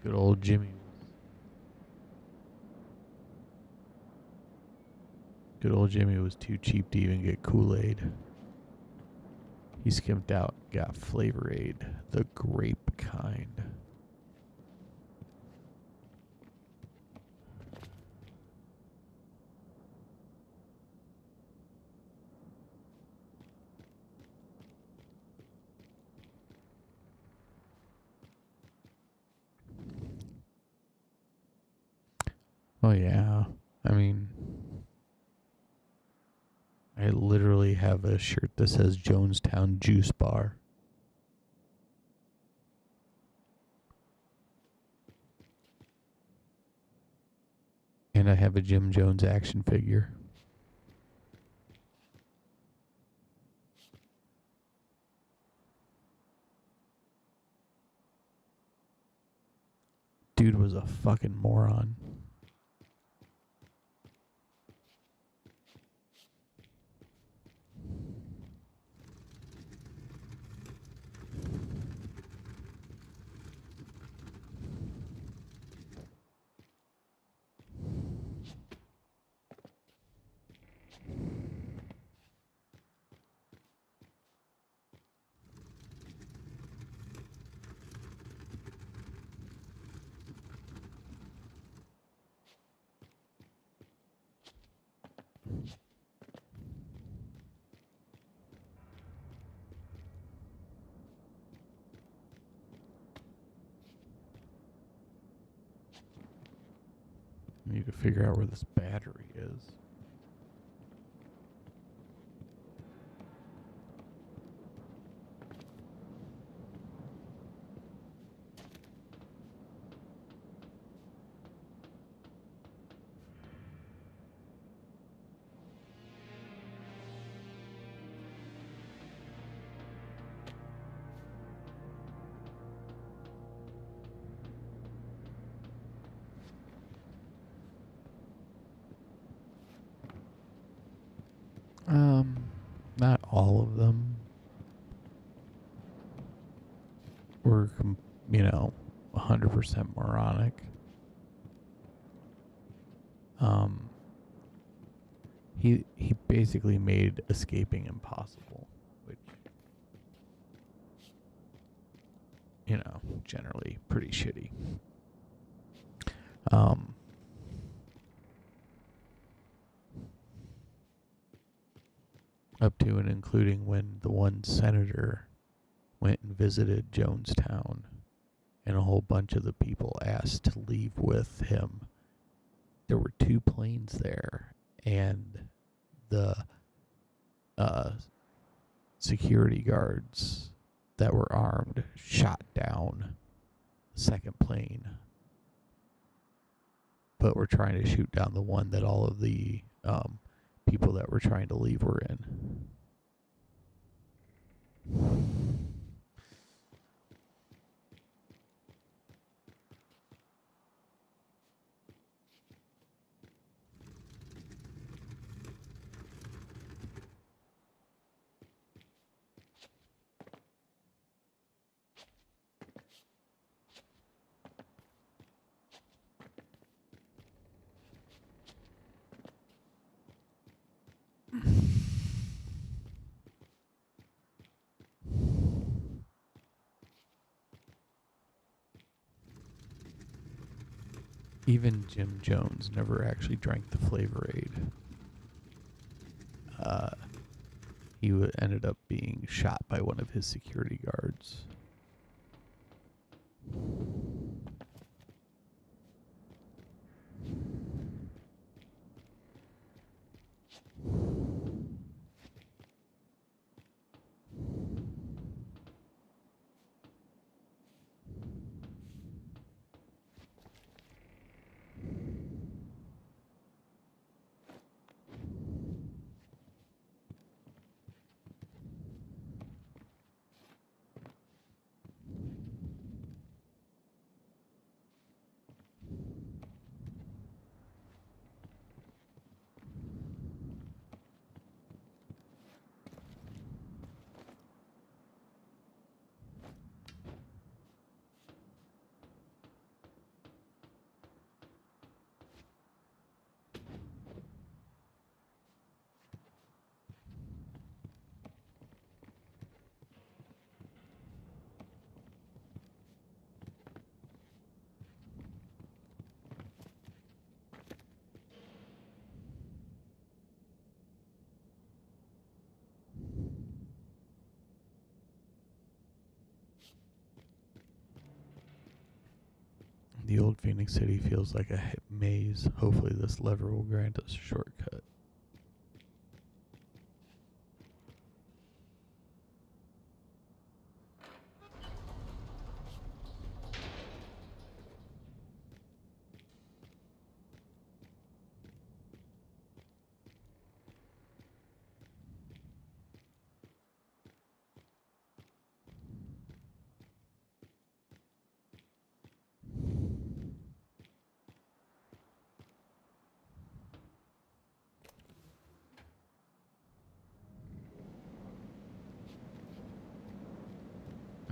Good old Jimmy. Good old Jimmy was too cheap to even get Kool-Aid. He skimped out, got Flavor Aid, the grape kind. Oh yeah, I mean, I literally have a shirt that says Jonestown Juice Bar. And I have a Jim Jones action figure. Dude was a fucking moron. I need to figure out where this battery is. Not all of them were, 100% moronic. He basically made escaping impossible, which, generally pretty shitty. Up to and including when the one senator went and visited Jonestown, and a whole bunch of the people asked to leave with him. There were 2 planes there, and the security guards that were armed shot down the second plane, but were trying to shoot down the one that all of the people that were trying to leave were in. Even Jim Jones never actually drank the Flavor Aid. He ended up being shot by one of his security guards. The old Phoenix City feels like a maze. Hopefully this lever will grant us a shortcut.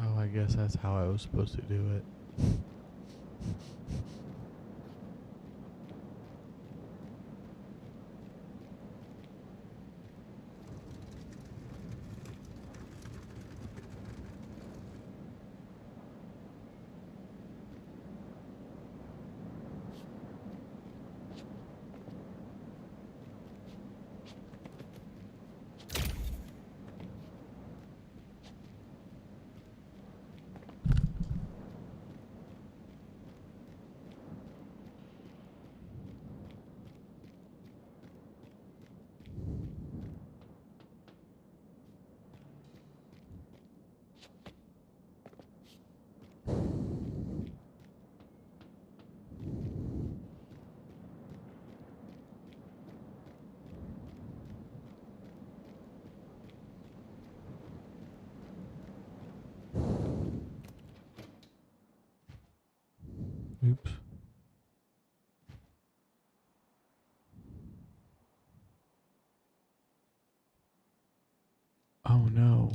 Oh, I guess that's how I was supposed to do it. Oops. Oh no.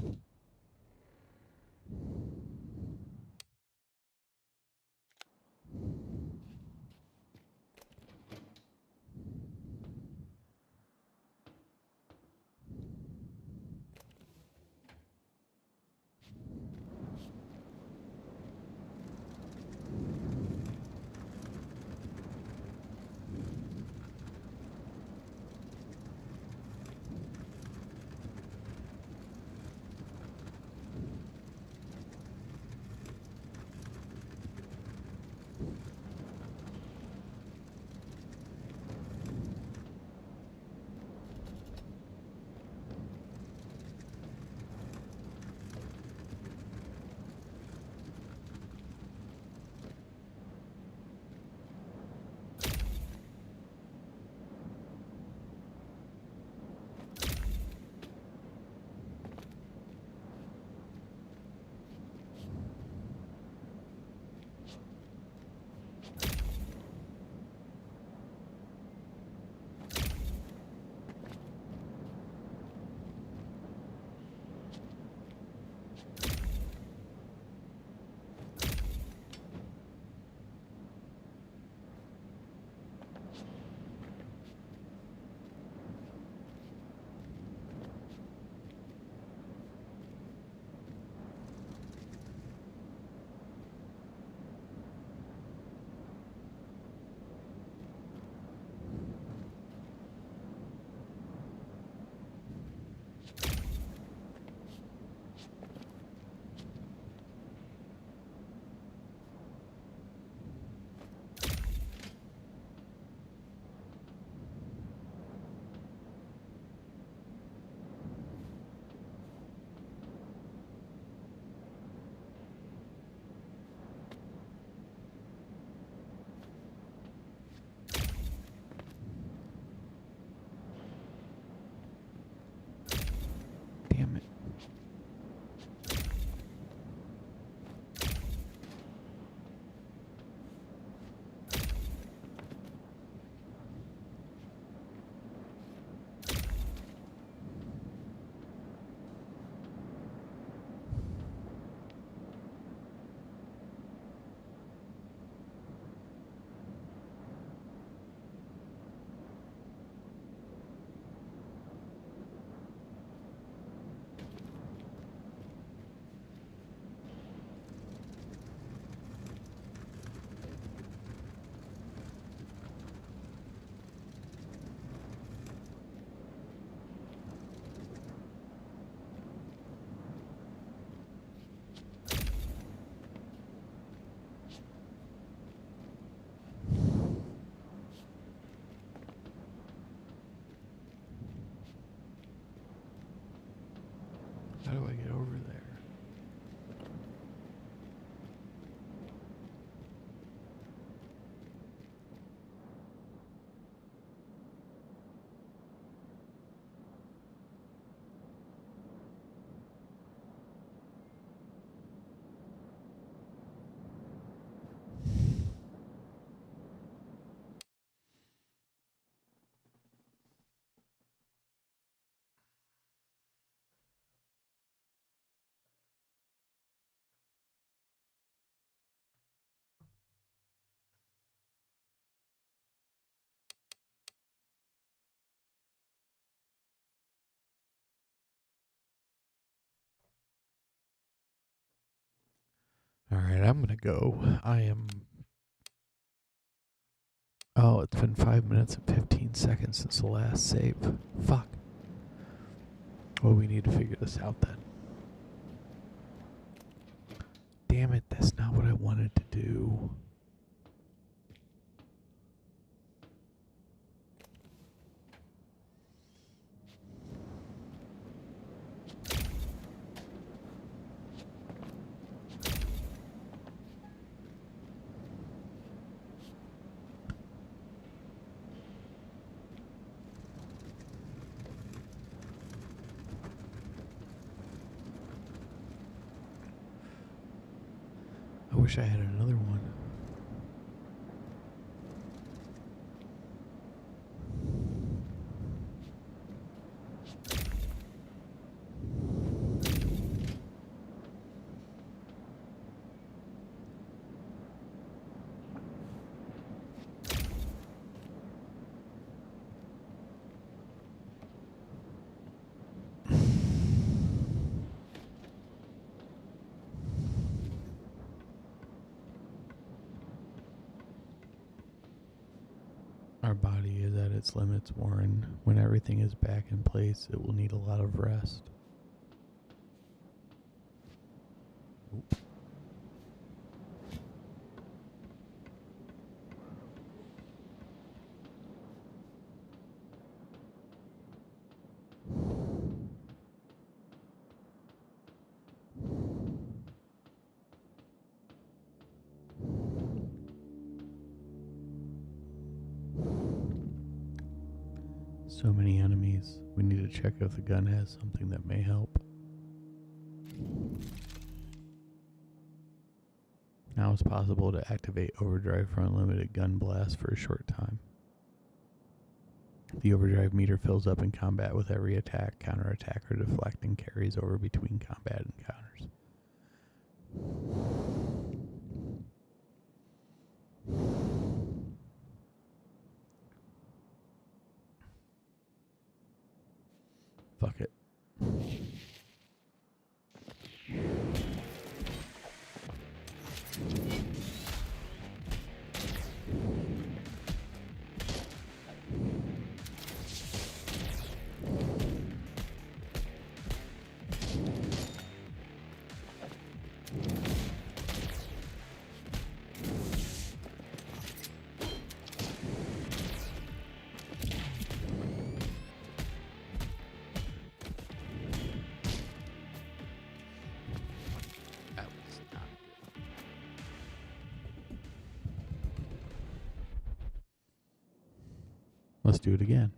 How do I get over there? All right, I'm gonna go. I am. Oh, it's been 5 minutes and 15 seconds since the last save. Fuck. Well, we need to figure this out then. Damn it, that's not what I wanted to do. I wish I had another one. Our body is at its limits, Warren. When everything is back in place, it will need a lot of rest. Oop. So many enemies. We need to check if the gun has something that may help. Now it's possible to activate overdrive for unlimited gun blast for a short time. The overdrive meter fills up in combat with every attack, counterattack, or deflect and carries over between combat encounters. Fuck it. Let's do it again.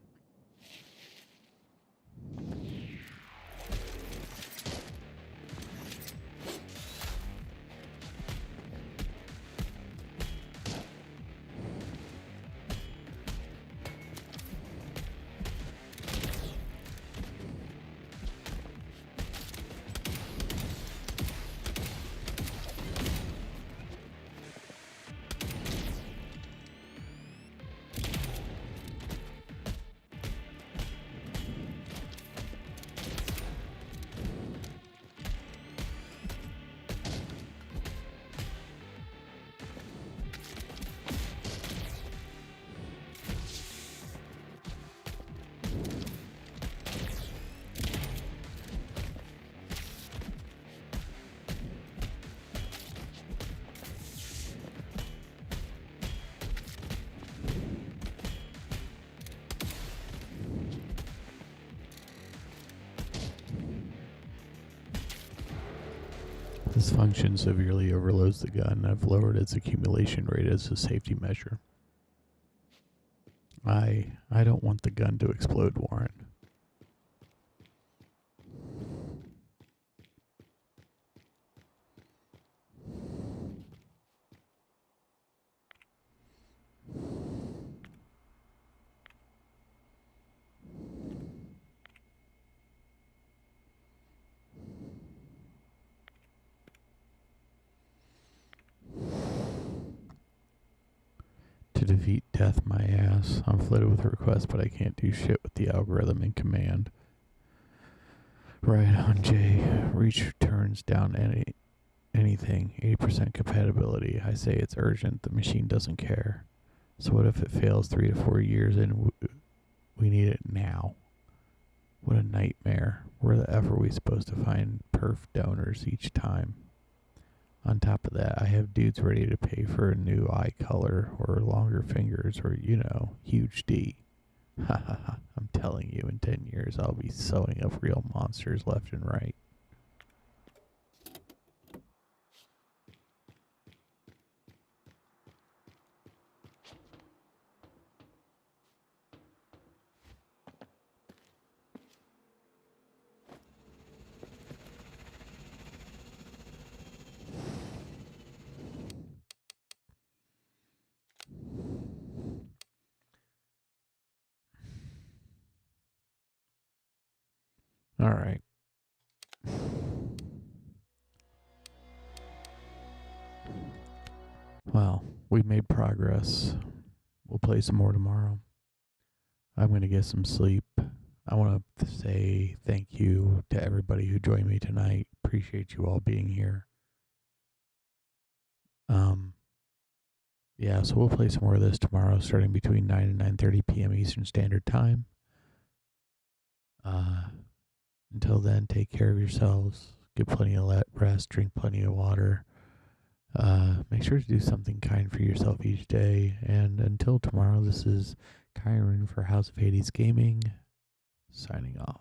This function severely overloads the gun. I've lowered its accumulation rate as a safety measure. I don't want the gun to explode, Warren. To defeat death, my ass. I'm flooded with requests, but I can't do shit with the algorithm in command. Right on, Jay. Reach turns down anything. 80% compatibility. I say it's urgent. The machine doesn't care. So what if it fails 3 to 4 years and we need it now? What a nightmare. Where the F are we supposed to find perf donors each time? On top of that, I have dudes ready to pay for a new eye color or longer fingers or, huge D. Ha ha ha. I'm telling you, in 10 years, I'll be sewing up real monsters left and right. All right. Well, we made progress. We'll play some more tomorrow. I'm going to get some sleep. I want to say thank you to everybody who joined me tonight. Appreciate you all being here. Yeah, so we'll play some more of this tomorrow, starting between 9 and 9:30 p.m. Eastern Standard Time. Until then, take care of yourselves. Get plenty of rest. Drink plenty of water. Make sure to do something kind for yourself each day. And until tomorrow, this is Kyron for House of Hades Gaming, signing off.